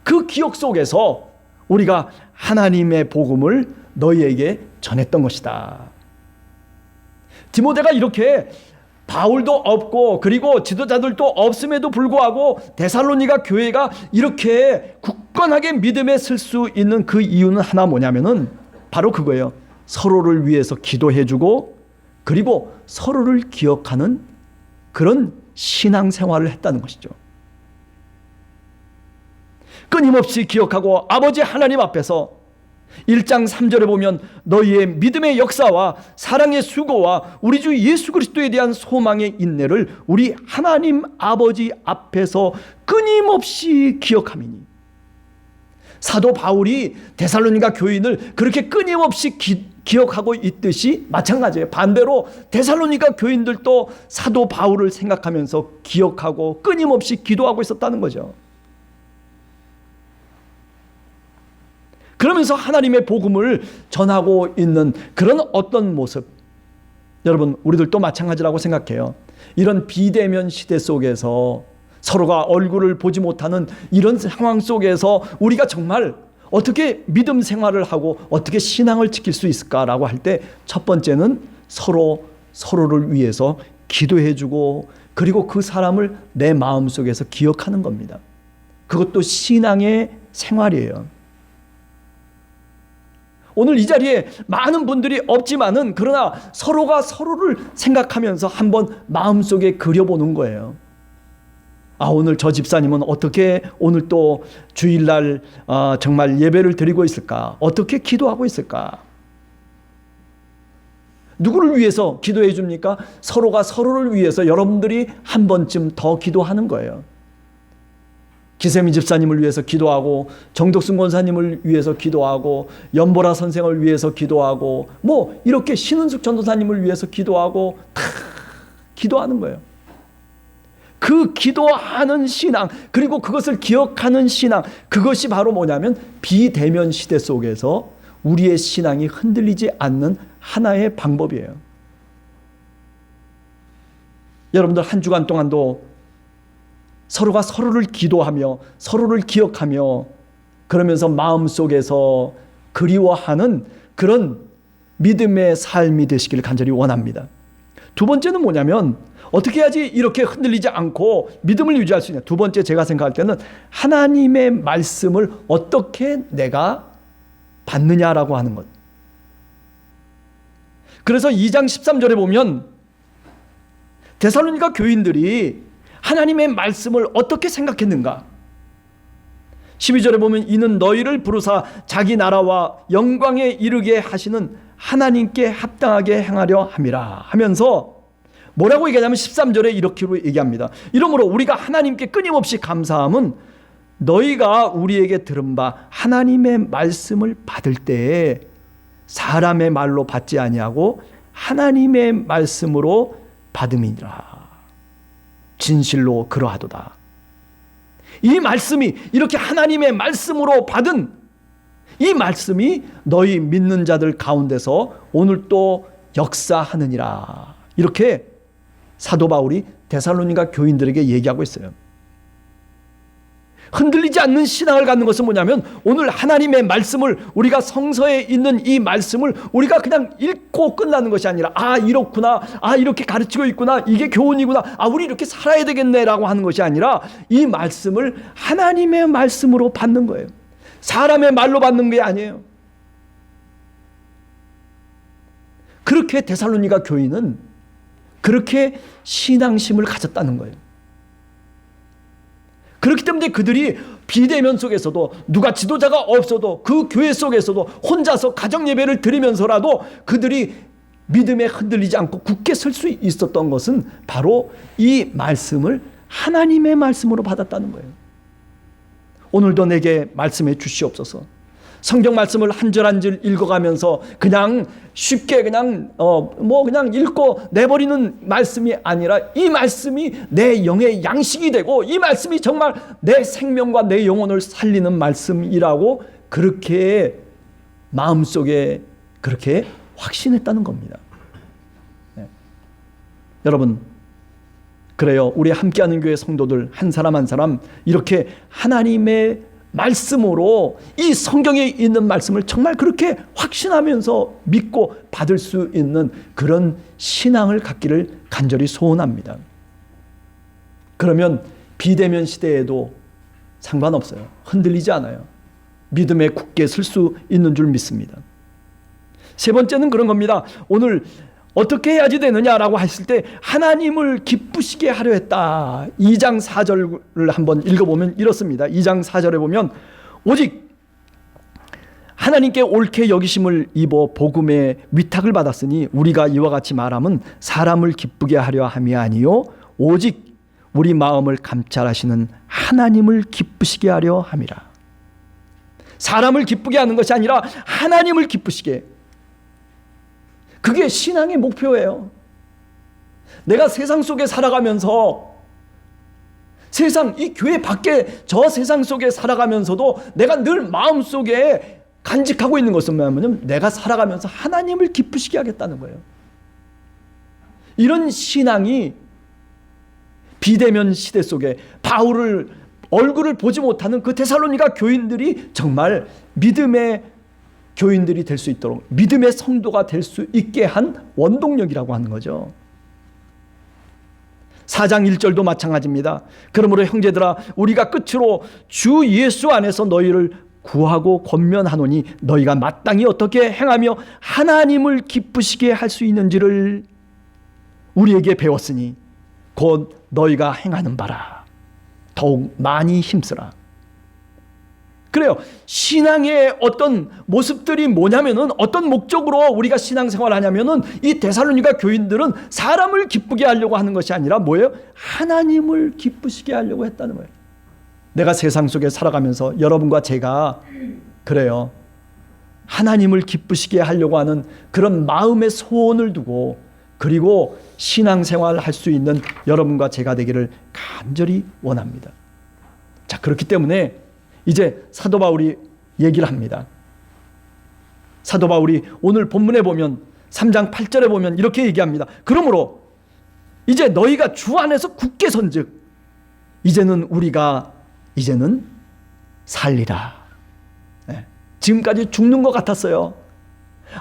그 기억 속에서 우리가 하나님의 복음을 너희에게 전했던 것이다. 디모데가 이렇게 바울도 없고 그리고 지도자들도 없음에도 불구하고 데살로니가 교회가 이렇게 굳건하게 믿음에 설 수 있는 그 이유는 하나 뭐냐면은 바로 그거예요. 서로를 위해서 기도해주고 그리고 서로를 기억하는 그런 신앙생활을 했다는 것이죠. 끊임없이 기억하고 아버지 하나님 앞에서 1장 3절에 보면 너희의 믿음의 역사와 사랑의 수고와 우리 주 예수 그리스도에 대한 소망의 인내를 우리 하나님 아버지 앞에서 끊임없이 기억함이니. 사도 바울이 데살로니가 교인을 그렇게 끊임없이 기억하고 있듯이 마찬가지예요. 반대로 데살로니가 교인들도 사도 바울을 생각하면서 기억하고 끊임없이 기도하고 있었다는 거죠. 그러면서 하나님의 복음을 전하고 있는 그런 어떤 모습, 여러분 우리들도 마찬가지라고 생각해요. 이런 비대면 시대 속에서 서로가 얼굴을 보지 못하는 이런 상황 속에서 우리가 정말 어떻게 믿음 생활을 하고 어떻게 신앙을 지킬 수 있을까라고 할 때 첫 번째는 서로 서로를 위해서 기도해주고 그리고 그 사람을 내 마음속에서 기억하는 겁니다. 그것도 신앙의 생활이에요. 오늘 이 자리에 많은 분들이 없지만은 그러나 서로가 서로를 생각하면서 한번 마음속에 그려보는 거예요. 오늘 저 집사님은 어떻게 오늘 또 주일날 정말 예배를 드리고 있을까? 어떻게 기도하고 있을까? 누구를 위해서 기도해 줍니까? 서로가 서로를 위해서 여러분들이 한 번쯤 더 기도하는 거예요. 기세미 집사님을 위해서 기도하고 정덕순 권사님을 위해서 기도하고 연보라 선생을 위해서 기도하고 뭐 이렇게 신은숙 전도사님을 위해서 기도하고 다 기도하는 거예요. 그 기도하는 신앙 그리고 그것을 기억하는 신앙 그것이 바로 뭐냐면 비대면 시대 속에서 우리의 신앙이 흔들리지 않는 하나의 방법이에요. 여러분들 한 주간 동안도 서로가 서로를 기도하며 서로를 기억하며 그러면서 마음속에서 그리워하는 그런 믿음의 삶이 되시기를 간절히 원합니다. 두 번째는 뭐냐면 어떻게 해야지 이렇게 흔들리지 않고 믿음을 유지할 수 있냐. 두 번째 제가 생각할 때는 하나님의 말씀을 어떻게 내가 받느냐라고 하는 것. 그래서 2장 13절에 보면 데살로니가 교인들이 하나님의 말씀을 어떻게 생각했는가? 12절에 보면 이는 너희를 부르사 자기 나라와 영광에 이르게 하시는 하나님께 합당하게 행하려 함이라 하면서 뭐라고 얘기하냐면 13절에 이렇게 얘기합니다. 이러므로 우리가 하나님께 끊임없이 감사함은 너희가 우리에게 들은 바 하나님의 말씀을 받을 때에 사람의 말로 받지 아니하고 하나님의 말씀으로 받음이니라. 진실로 그러하도다. 이 말씀이 이렇게 하나님의 말씀으로 받은 이 말씀이 너희 믿는 자들 가운데서 오늘 또 역사하느니라. 이렇게 사도 바울이 데살로니가 교인들에게 얘기하고 있어요. 흔들리지 않는 신앙을 갖는 것은 뭐냐면 오늘 하나님의 말씀을 우리가 성서에 있는 이 말씀을 우리가 그냥 읽고 끝나는 것이 아니라 이렇구나, 이렇게 가르치고 있구나, 이게 교훈이구나, 우리 이렇게 살아야 되겠네라고 하는 것이 아니라 이 말씀을 하나님의 말씀으로 받는 거예요. 사람의 말로 받는 게 아니에요. 그렇게 데살로니가 교인은 그렇게 신앙심을 가졌다는 거예요. 그렇기 때문에 그들이 비대면 속에서도 누가 지도자가 없어도 그 교회 속에서도 혼자서 가정 예배를 드리면서라도 그들이 믿음에 흔들리지 않고 굳게 설 수 있었던 것은 바로 이 말씀을 하나님의 말씀으로 받았다는 거예요. 오늘도 내게 말씀해 주시옵소서. 성경 말씀을 한 절 한 절 읽어가면서 그냥 쉽게 그냥 읽고 내버리는 말씀이 아니라 이 말씀이 내 영의 양식이 되고 이 말씀이 정말 내 생명과 내 영혼을 살리는 말씀이라고 그렇게 마음속에 그렇게 확신했다는 겁니다. 네. 여러분 그래요. 우리 함께하는 교회 성도들 한 사람 한 사람 이렇게 하나님의 말씀으로 이 성경에 있는 말씀을 정말 그렇게 확신하면서 믿고 받을 수 있는 그런 신앙을 갖기를 간절히 소원합니다. 그러면 비대면 시대에도 상관없어요. 흔들리지 않아요. 믿음에 굳게 설 수 있는 줄 믿습니다. 세 번째는 그런 겁니다. 오늘 어떻게 해야지 되느냐라고 했을 때 하나님을 기쁘시게 하려 했다. 2장 4절을 한번 읽어보면 이렇습니다. 2장 4절에 보면 오직 하나님께 옳게 여기심을 입어 복음의 위탁을 받았으니 우리가 이와 같이 말함은 사람을 기쁘게 하려 함이 아니요 오직 우리 마음을 감찰하시는 하나님을 기쁘시게 하려 함이라. 사람을 기쁘게 하는 것이 아니라 하나님을 기쁘시게. 그게 신앙의 목표예요. 내가 세상 속에 살아가면서 이 교회 밖에 저 세상 속에 살아가면서도 내가 늘 마음속에 간직하고 있는 것은 뭐냐면 내가 살아가면서 하나님을 기쁘시게 하겠다는 거예요. 이런 신앙이 비대면 시대 속에 바울을 얼굴을 보지 못하는 그 데살로니가 교인들이 정말 믿음의 교인들이 될 수 있도록, 믿음의 성도가 될 수 있게 한 원동력이라고 하는 거죠. 4장 1절도 마찬가지입니다. 그러므로 형제들아, 우리가 끝으로 주 예수 안에서 너희를 구하고 권면하노니 너희가 마땅히 어떻게 행하며 하나님을 기쁘시게 할 수 있는지를 우리에게 배웠으니 곧 너희가 행하는 바라. 더욱 많이 힘쓰라. 그래요. 신앙의 어떤 모습들이 뭐냐면은, 어떤 목적으로 우리가 신앙생활을 하냐면은, 이 데살로니가 교인들은 사람을 기쁘게 하려고 하는 것이 아니라 뭐예요? 하나님을 기쁘시게 하려고 했다는 거예요. 내가 세상 속에 살아가면서 여러분과 제가 그래요. 하나님을 기쁘시게 하려고 하는 그런 마음의 소원을 두고, 그리고 신앙생활을 할 수 있는 여러분과 제가 되기를 간절히 원합니다. 자, 그렇기 때문에 이제 사도 바울이 얘기를 합니다. 사도 바울이 오늘 본문에 보면 3장 8절에 보면 이렇게 얘기합니다. 그러므로 이제 너희가 주 안에서 굳게 선즉 이제는 살리라. 네. 지금까지 죽는 것 같았어요.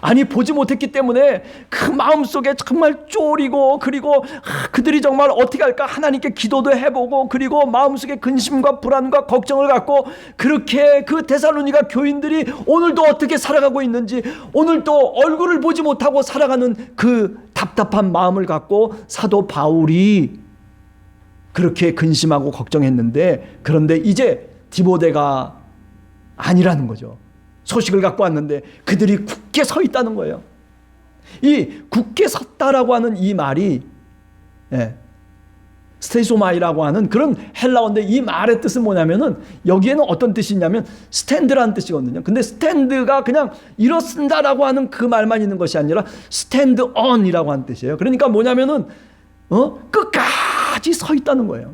아니, 보지 못했기 때문에 그 마음속에 정말 쫄이고, 그리고 그들이 정말 어떻게 할까 하나님께 기도도 해보고, 그리고 마음속에 근심과 불안과 걱정을 갖고, 그렇게 그 데살로니가 교인들이 오늘도 어떻게 살아가고 있는지, 오늘도 얼굴을 보지 못하고 살아가는 그 답답한 마음을 갖고 사도 바울이 그렇게 근심하고 걱정했는데, 그런데 이제 디모데가 아니라는 거죠. 소식을 갖고 왔는데 그들이 굳게 서 있다는 거예요. 이 굳게 섰다라고 하는 이 말이 스테이소마이라고 하는 그런 헬라어인데, 이 말의 뜻은 뭐냐면은, 여기에는 어떤 뜻이 있냐면 스탠드라는 뜻이거든요. 근데 스탠드가 그냥 일어선다라고 하는 그 말만 있는 것이 아니라 스탠드 언이라고 하는 뜻이에요. 그러니까 뭐냐면은 끝까지 서 있다는 거예요.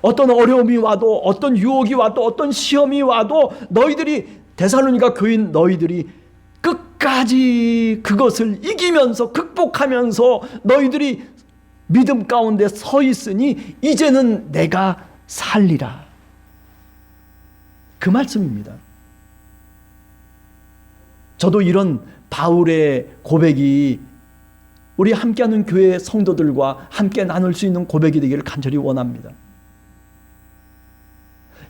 어떤 어려움이 와도, 어떤 유혹이 와도, 어떤 시험이 와도 너희들이, 데살로니가 교인 너희들이 끝까지 그것을 이기면서, 극복하면서 너희들이 믿음 가운데 서 있으니 이제는 내가 살리라. 그 말씀입니다. 저도 이런 바울의 고백이 우리 함께하는 교회 성도들과 함께 나눌 수 있는 고백이 되기를 간절히 원합니다.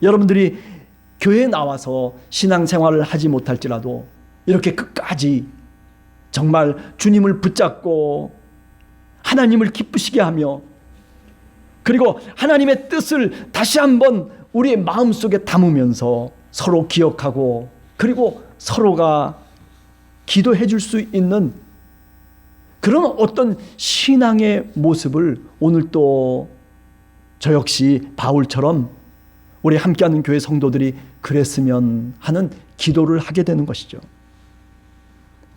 여러분들이 교회에 나와서 신앙생활을 하지 못할지라도 이렇게 끝까지 정말 주님을 붙잡고 하나님을 기쁘시게 하며, 그리고 하나님의 뜻을 다시 한번 우리의 마음속에 담으면서 서로 기억하고, 그리고 서로가 기도해 줄 수 있는 그런 어떤 신앙의 모습을 오늘 또 저 역시 바울처럼 우리 함께하는 교회 성도들이 그랬으면 하는 기도를 하게 되는 것이죠.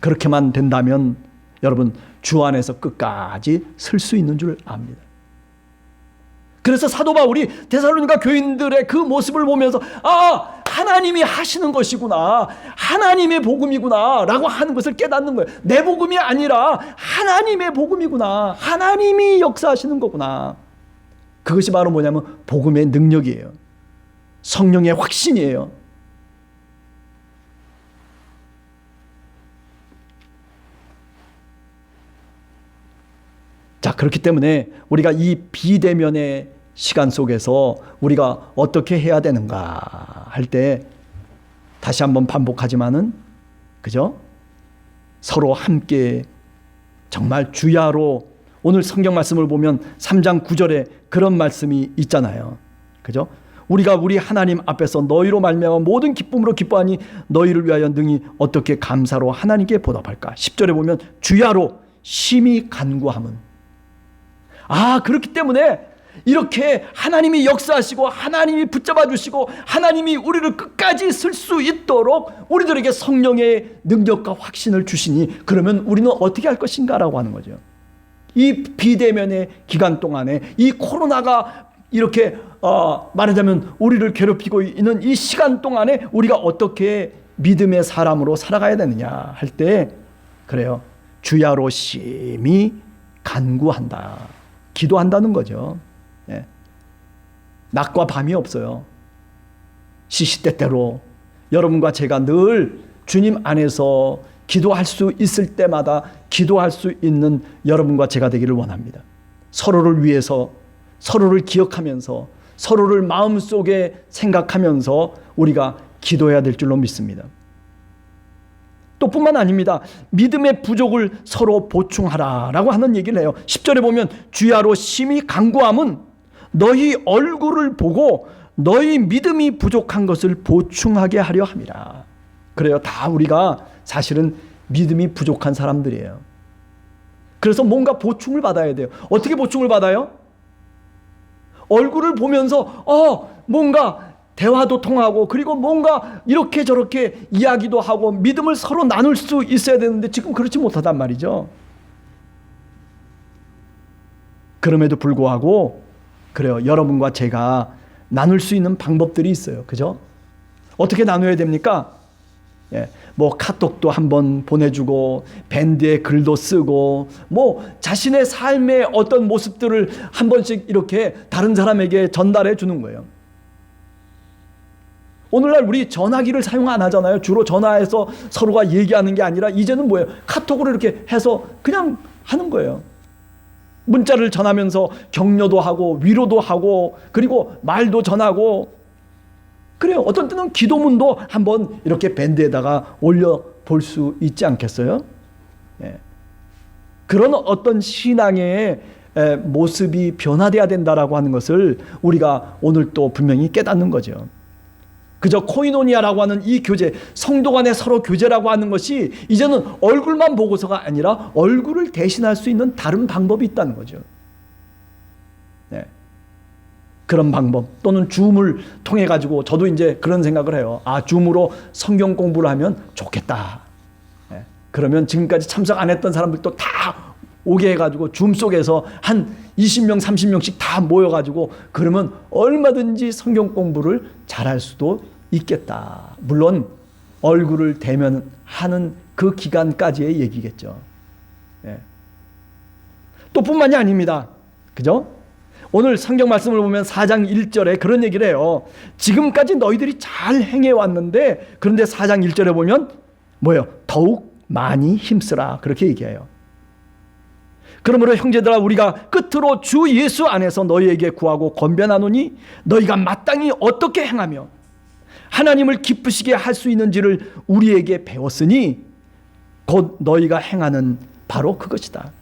그렇게만 된다면 여러분, 주 안에서 끝까지 설 수 있는 줄 압니다. 그래서 사도 바울이 데살로니가 교인들의 그 모습을 보면서, 아, 하나님이 하시는 것이구나, 하나님의 복음이구나 라고 하는 것을 깨닫는 거예요. 내 복음이 아니라 하나님의 복음이구나, 하나님이 역사하시는 거구나. 그것이 바로 뭐냐면 복음의 능력이에요. 성령의 확신이에요. 자, 그렇기 때문에 우리가 이 비대면의 시간 속에서 우리가 어떻게 해야 되는가 할 때, 다시 한번 반복하지만은, 그죠? 서로 함께 정말 주야로, 오늘 성경 말씀을 보면 3장 9절에 그런 말씀이 있잖아요. 그죠? 우리가 우리 하나님 앞에서 너희로 말미암아 모든 기쁨으로 기뻐하니 너희를 위하여 능히 어떻게 감사로 하나님께 보답할까. 10절에 보면 주야로 심히 간구함은. 아, 그렇기 때문에 이렇게 하나님이 역사하시고 하나님이 붙잡아 주시고 하나님이 우리를 끝까지 쓸 수 있도록 우리들에게 성령의 능력과 확신을 주시니, 그러면 우리는 어떻게 할 것인가 라고 하는 거죠. 이 비대면의 기간 동안에, 이 코로나가 이렇게 말하자면 우리를 괴롭히고 있는 이 시간 동안에 우리가 어떻게 믿음의 사람으로 살아가야 되느냐 할 때, 그래요, 주야로 심히 간구한다, 기도한다는 거죠. 예. 낮과 밤이 없어요. 시시때때로 여러분과 제가 늘 주님 안에서 기도할 수 있을 때마다 기도할 수 있는 여러분과 제가 되기를 원합니다. 서로를 위해서, 서로를 기억하면서, 서로를 마음속에 생각하면서 우리가 기도해야 될 줄로 믿습니다. 또 뿐만 아닙니다. 믿음의 부족을 서로 보충하라라고 하는 얘기를 해요. 10절에 보면 주야로 심히 간구함은 너희 얼굴을 보고 너희 믿음이 부족한 것을 보충하게 하려 함이라. 그래요. 다 우리가 사실은 믿음이 부족한 사람들이에요. 그래서 뭔가 보충을 받아야 돼요. 어떻게 보충을 받아요? 얼굴을 보면서 뭔가 대화도 통하고 그리고 뭔가 이렇게 저렇게 이야기도 하고 믿음을 서로 나눌 수 있어야 되는데 지금 그렇지 못하단 말이죠. 그럼에도 불구하고 그래요. 여러분과 제가 나눌 수 있는 방법들이 있어요. 그죠? 어떻게 나눠야 됩니까? 뭐 카톡도 한번 보내주고 밴드에 글도 쓰고 뭐 자신의 삶의 어떤 모습들을 한 번씩 이렇게 다른 사람에게 전달해 주는 거예요. 오늘날 우리 전화기를 사용 안 하잖아요. 주로 전화해서 서로가 얘기하는 게 아니라 이제는 뭐예요? 카톡으로 이렇게 해서 그냥 하는 거예요. 문자를 전하면서 격려도 하고 위로도 하고 그리고 말도 전하고 그래요. 어떤 때는 기도문도 한번 이렇게 밴드에다가 올려볼 수 있지 않겠어요? 그런 어떤 신앙의 모습이 변화돼야 된다라고 하는 것을 우리가 오늘 또 분명히 깨닫는 거죠. 그저 코이노니아라고 하는 이 교제, 성도 간의 서로 교제라고 하는 것이 이제는 얼굴만 보고서가 아니라 얼굴을 대신할 수 있는 다른 방법이 있다는 거죠. 그런 방법 또는 줌을 통해 가지고 저도 이제 그런 생각을 해요. 줌으로 성경 공부를 하면 좋겠다. 그러면 지금까지 참석 안 했던 사람들도 다 오게 해가지고 줌 속에서 한 20명 30명씩 다 모여가지고 그러면 얼마든지 성경 공부를 잘할 수도 있겠다. 물론 얼굴을 대면 하는 그 기간까지의 얘기겠죠. 또 뿐만이 아닙니다. 그죠? 오늘 성경 말씀을 보면 4장 1절에 그런 얘기를 해요. 지금까지 너희들이 잘 행해왔는데 그런데 4장 1절에 보면 뭐예요? 더욱 많이 힘쓰라. 그렇게 얘기해요. 그러므로 형제들아 우리가 끝으로 주 예수 안에서 너희에게 구하고 권변하노니 너희가 마땅히 어떻게 행하며 하나님을 기쁘시게 할 수 있는지를 우리에게 배웠으니 곧 너희가 행하는 바로 그것이다.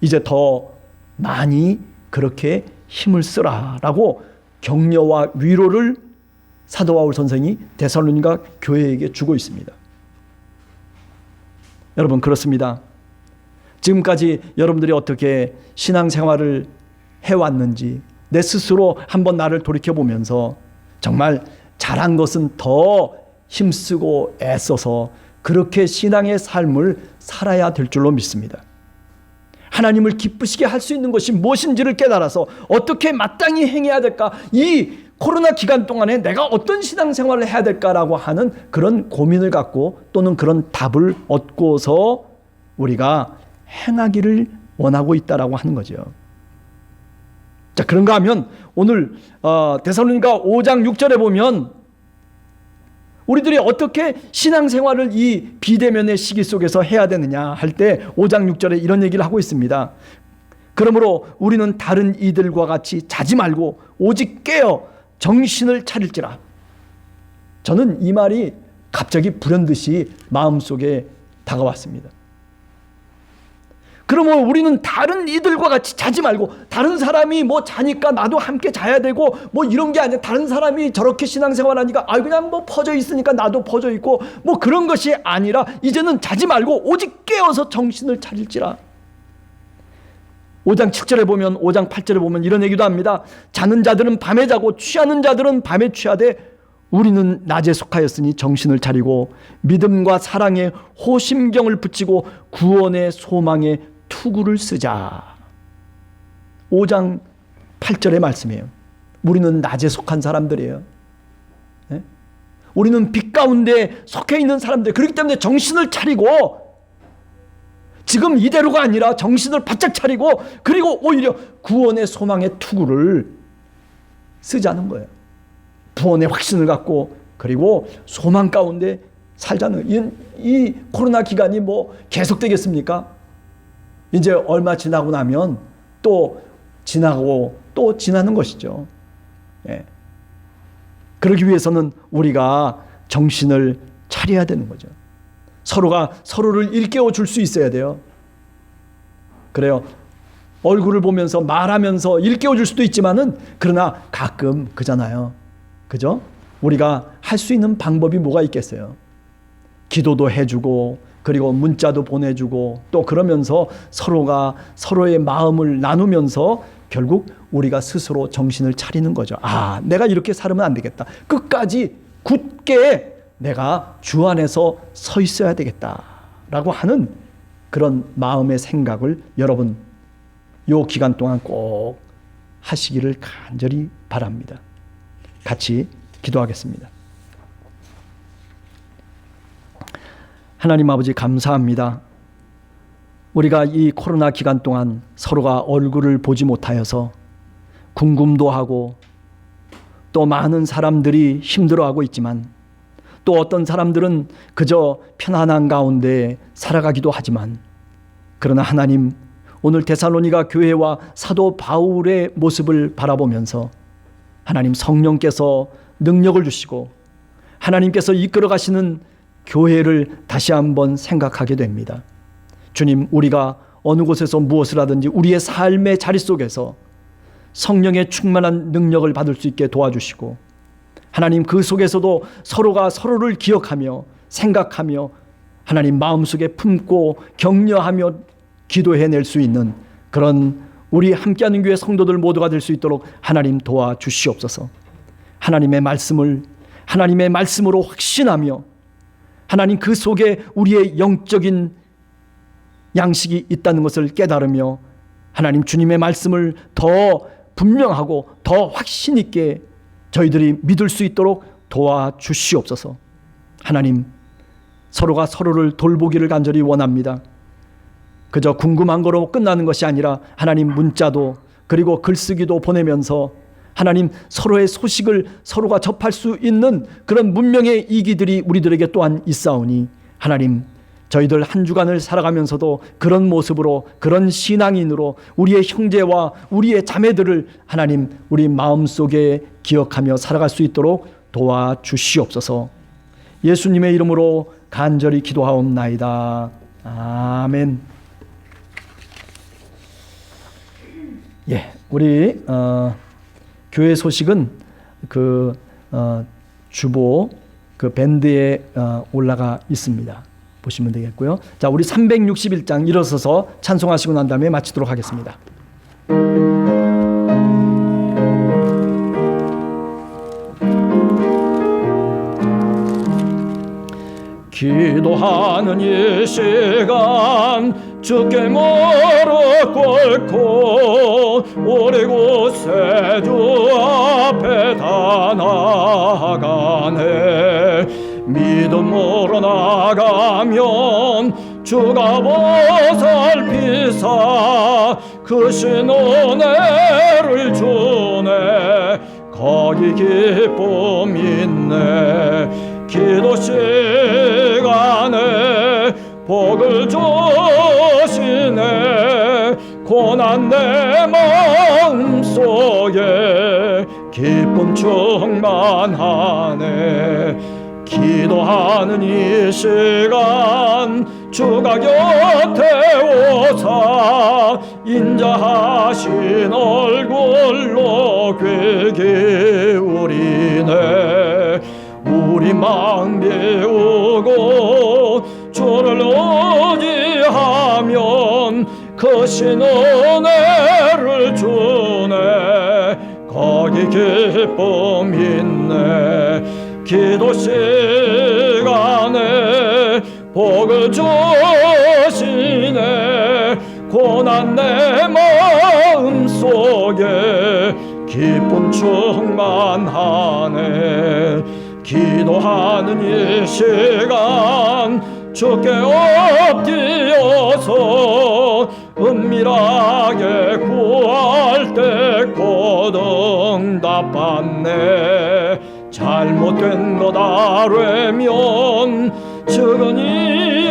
이제 더 많이 그렇게 힘을 쓰라라고 격려와 위로를 사도 바울 선생이 데살로니가 교회에게 주고 있습니다. 여러분 그렇습니다. 지금까지 여러분들이 어떻게 신앙생활을 해왔는지 내 스스로 한번 나를 돌이켜보면서 정말 잘한 것은 더 힘쓰고 애써서 그렇게 신앙의 삶을 살아야 될 줄로 믿습니다. 하나님을 기쁘시게 할 수 있는 것이 무엇인지를 깨달아서 어떻게 마땅히 행해야 될까? 이 코로나 기간 동안에 내가 어떤 신앙생활을 해야 될까라고 하는 그런 고민을 갖고 또는 그런 답을 얻고서 우리가 행하기를 원하고 있다라고 하는 거죠. 자, 그런가 하면 오늘 데살로니가 5장 6절에 보면 우리들이 어떻게 신앙생활을 이 비대면의 시기 속에서 해야 되느냐 할 때 5장 6절에 이런 얘기를 하고 있습니다. 그러므로 우리는 다른 이들과 같이 자지 말고 오직 깨어 정신을 차릴지라. 저는 이 말이 갑자기 불현듯이 마음속에 다가왔습니다. 그러면 우리는 다른 이들과 같이 자지 말고 다른 사람이 뭐 자니까 나도 함께 자야 되고 뭐 이런 게 아니라 다른 사람이 저렇게 신앙생활 하니까 그냥 뭐 퍼져 있으니까 나도 퍼져 있고 뭐 그런 것이 아니라 이제는 자지 말고 오직 깨어서 정신을 차릴지라. 5장 7절에 보면 5장 8절에 보면 이런 얘기도 합니다. 자는 자들은 밤에 자고 취하는 자들은 밤에 취하되 우리는 낮에 속하였으니 정신을 차리고 믿음과 사랑에 호심경을 붙이고 구원의 소망에 투구를 쓰자. 5장 8절의 말씀이에요. 우리는 낮에 속한 사람들이에요. 네? 우리는 빛 가운데 속해 있는 사람들. 그렇기 때문에 정신을 차리고 지금 이대로가 아니라 정신을 바짝 차리고 그리고 오히려 구원의 소망의 투구를 쓰자는 거예요. 구원의 확신을 갖고 그리고 소망 가운데 살자는 이 코로나 기간이 뭐 계속되겠습니까? 이제 얼마 지나고 나면 또 지나고 또 지나는 것이죠. 예. 그러기 위해서는 우리가 정신을 차려야 되는 거죠. 서로가 서로를 일깨워 줄 수 있어야 돼요. 그래요. 얼굴을 보면서 말하면서 일깨워 줄 수도 있지만은 그러나 가끔 그잖아요. 그죠? 우리가 할 수 있는 방법이 뭐가 있겠어요? 기도도 해주고 그리고 문자도 보내주고 또 그러면서 서로가 서로의 마음을 나누면서 결국 우리가 스스로 정신을 차리는 거죠. 아, 내가 이렇게 살면 안 되겠다. 끝까지 굳게 내가 주 안에서 서 있어야 되겠다라고 하는 그런 마음의 생각을 여러분 요 기간 동안 꼭 하시기를 간절히 바랍니다. 같이 기도하겠습니다. 하나님 아버지 감사합니다. 우리가 이 코로나 기간 동안 서로가 얼굴을 보지 못하여서 궁금도 하고 또 많은 사람들이 힘들어하고 있지만 또 어떤 사람들은 그저 편안한 가운데 살아가기도 하지만 그러나 하나님 오늘 데살로니가 교회와 사도 바울의 모습을 바라보면서 하나님 성령께서 능력을 주시고 하나님께서 이끌어 가시는 교회를 다시 한번 생각하게 됩니다. 주님, 우리가 어느 곳에서 무엇을 하든지 우리의 삶의 자리 속에서 성령의 충만한 능력을 받을 수 있게 도와주시고 하나님 그 속에서도 서로가 서로를 기억하며 생각하며 하나님 마음속에 품고 격려하며 기도해낼 수 있는 그런 우리 함께하는 교회 성도들 모두가 될 수 있도록 하나님 도와주시옵소서. 하나님의 말씀으로 확신하며 하나님 그 속에 우리의 영적인 양식이 있다는 것을 깨달으며 하나님 주님의 말씀을 더 분명하고 더 확신 있게 저희들이 믿을 수 있도록 도와주시옵소서. 하나님 서로가 서로를 돌보기를 간절히 원합니다. 그저 궁금한 거로 끝나는 것이 아니라 하나님 문자도 그리고 글쓰기도 보내면서 하나님 서로의 소식을 서로가 접할 수 있는 그런 문명의 이기들이 우리들에게 또한 있사오니 하나님 저희들 한 주간을 살아가면서도 그런 모습으로 그런 신앙인으로 우리의 형제와 우리의 자매들을 하나님 우리 마음속에 기억하며 살아갈 수 있도록 도와주시옵소서. 예수님의 이름으로 간절히 기도하옵나이다. 아멘. 예, 우리 교회 소식은 그 주보 그 밴드에 올라가 있습니다. 보시면 되겠고요. 자, 우리 361장 일어서서 찬송하시고 난 다음에 마치도록 하겠습니다. 기도하는 이 시간 주께 무릎 꿇고 우리 곳에 주 앞에 다 나아가네. 믿음으로 나가면 주가 보살피사 크신 은혜를 주네. 거기 기쁨 있네. 기도 시간에 복을 주시네. 고난 내 마음속에 기쁨 충만하네. 기도하는 이 시간 주가 곁에 오사 인자하신 얼굴로 귀 기울이네. 우리 마음 비우고 주를 의지하면 크신 은혜를 주네. 거기 기쁨 있네. 기도 시간에 복을 주시네. 고난 내 마음속에 기쁨 충만하네. 기도하는 이 시간 주께 엎드려서 은밀하게 구할 때 곧 응답받네. 잘못된 것 아뢰면 측은히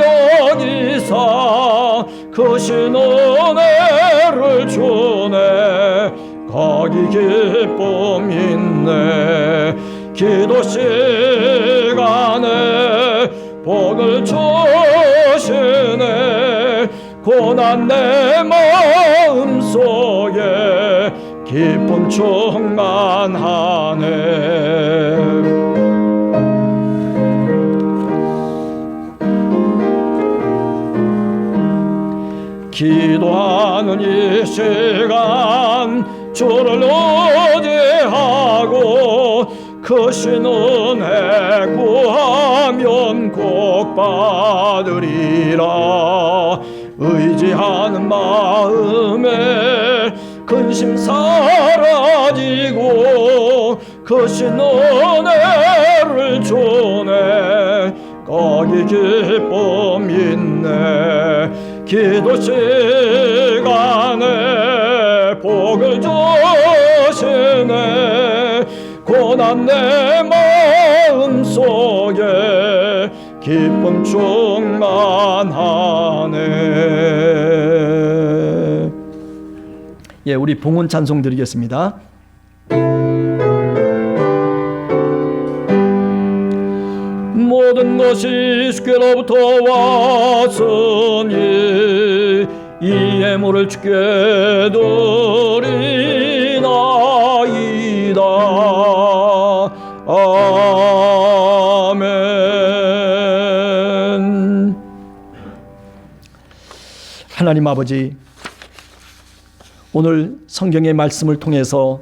여기사 크신 은혜를 주네. 거기 기쁨 있네. 기도 시간에 복을 주시네. 고난 내 마음 속에 기쁨 충만하네. 기도하는 이 시간 주를 의지하고 크신 은혜 구하면 꼭 받으리라. 의지하는 마음에 근심 사라지고 크신 은혜를 주네. 거기 기쁨 있네. 기도 시간에 복을 주시네. 고난 내 마음 속에 기쁨 충만하네. 예, 우리 봉헌 찬송 드리겠습니다. 모든 것이 주께로부터 왔으니 이 예물을 주께 드리나이다. 아멘. 하나님 아버지, 오늘 성경의 말씀을 통해서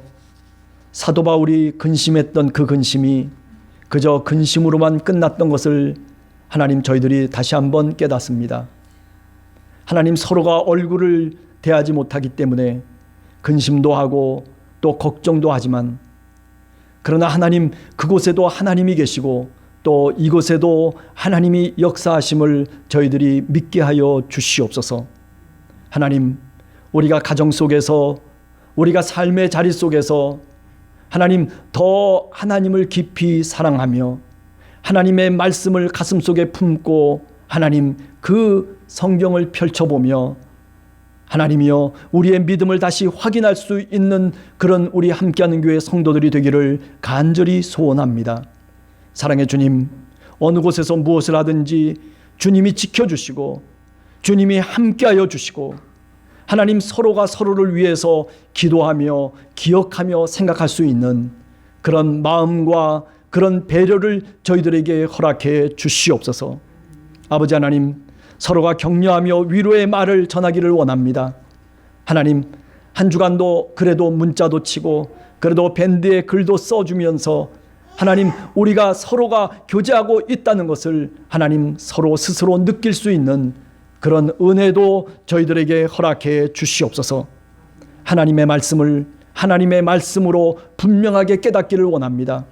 사도 바울이 근심했던 그 근심이 그저 근심으로만 끝났던 것을 하나님 저희들이 다시 한번 깨닫습니다. 하나님, 서로가 얼굴을 대하지 못하기 때문에 근심도 하고 또 걱정도 하지만, 그러나 하나님, 그곳에도 하나님이 계시고 또 이곳에도 하나님이 역사하심을 저희들이 믿게 하여 주시옵소서. 하나님, 우리가 가정 속에서, 우리가 삶의 자리 속에서 하나님, 더 하나님을 깊이 사랑하며 하나님의 말씀을 가슴속에 품고 하나님, 그 성경을 펼쳐보며 하나님이여, 우리의 믿음을 다시 확인할 수 있는 그런 우리 함께하는 교회 성도들이 되기를 간절히 소원합니다. 사랑의 주님, 어느 곳에서 무엇을 하든지 주님이 지켜주시고 주님이 함께하여 주시고 하나님, 서로가 서로를 위해서 기도하며 기억하며 생각할 수 있는 그런 마음과 그런 배려를 저희들에게 허락해 주시옵소서. 아버지 하나님, 서로가 격려하며 위로의 말을 전하기를 원합니다. 하나님, 한 주간도 그래도 문자도 치고 그래도 밴드에 글도 써주면서 하나님, 우리가 서로가 교제하고 있다는 것을 하나님 서로 스스로 느낄 수 있는 그런 은혜도 저희들에게 허락해 주시옵소서. 하나님의 말씀을 하나님의 말씀으로 분명하게 깨닫기를 원합니다.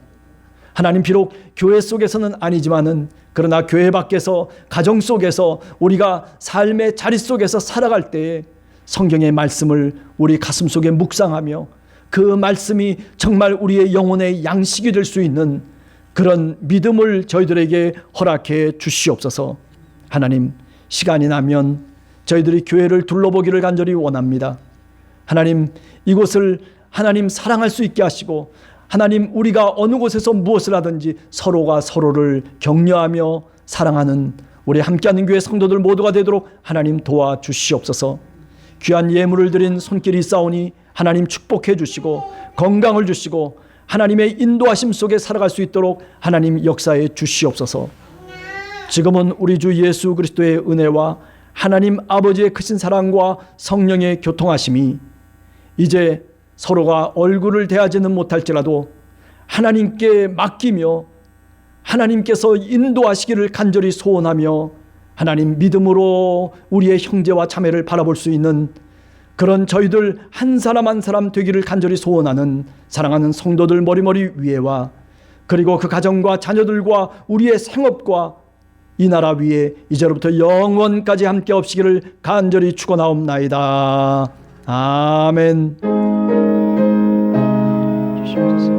하나님, 비록 교회 속에서는 아니지만은 그러나 교회 밖에서, 가정 속에서, 우리가 삶의 자리 속에서 살아갈 때에 성경의 말씀을 우리 가슴 속에 묵상하며 그 말씀이 정말 우리의 영혼의 양식이 될 수 있는 그런 믿음을 저희들에게 허락해 주시옵소서. 하나님, 시간이 나면 저희들이 교회를 둘러보기를 간절히 원합니다. 하나님, 이곳을 하나님 사랑할 수 있게 하시고 하나님, 우리가 어느 곳에서 무엇을 하든지 서로가 서로를 격려하며 사랑하는 우리 함께하는 교회 성도들 모두가 되도록 하나님 도와주시옵소서. 귀한 예물을 드린 손길이 있사오니 하나님 축복해 주시고 건강을 주시고 하나님의 인도하심 속에 살아갈 수 있도록 하나님 역사해 주시옵소서. 지금은 우리 주 예수 그리스도의 은혜와 하나님 아버지의 크신 사랑과 성령의 교통하심이 이제 서로가 얼굴을 대하지는 못할지라도 하나님께 맡기며 하나님께서 인도하시기를 간절히 소원하며 하나님, 믿음으로 우리의 형제와 자매를 바라볼 수 있는 그런 저희들 한 사람 한 사람 되기를 간절히 소원하는 사랑하는 성도들 머리머리 위에와 그리고 그 가정과 자녀들과 우리의 생업과 이 나라 위에 이제로부터 영원까지 함께 없시기를 간절히 축원하옵나이다. 아멘. 주시옵소서.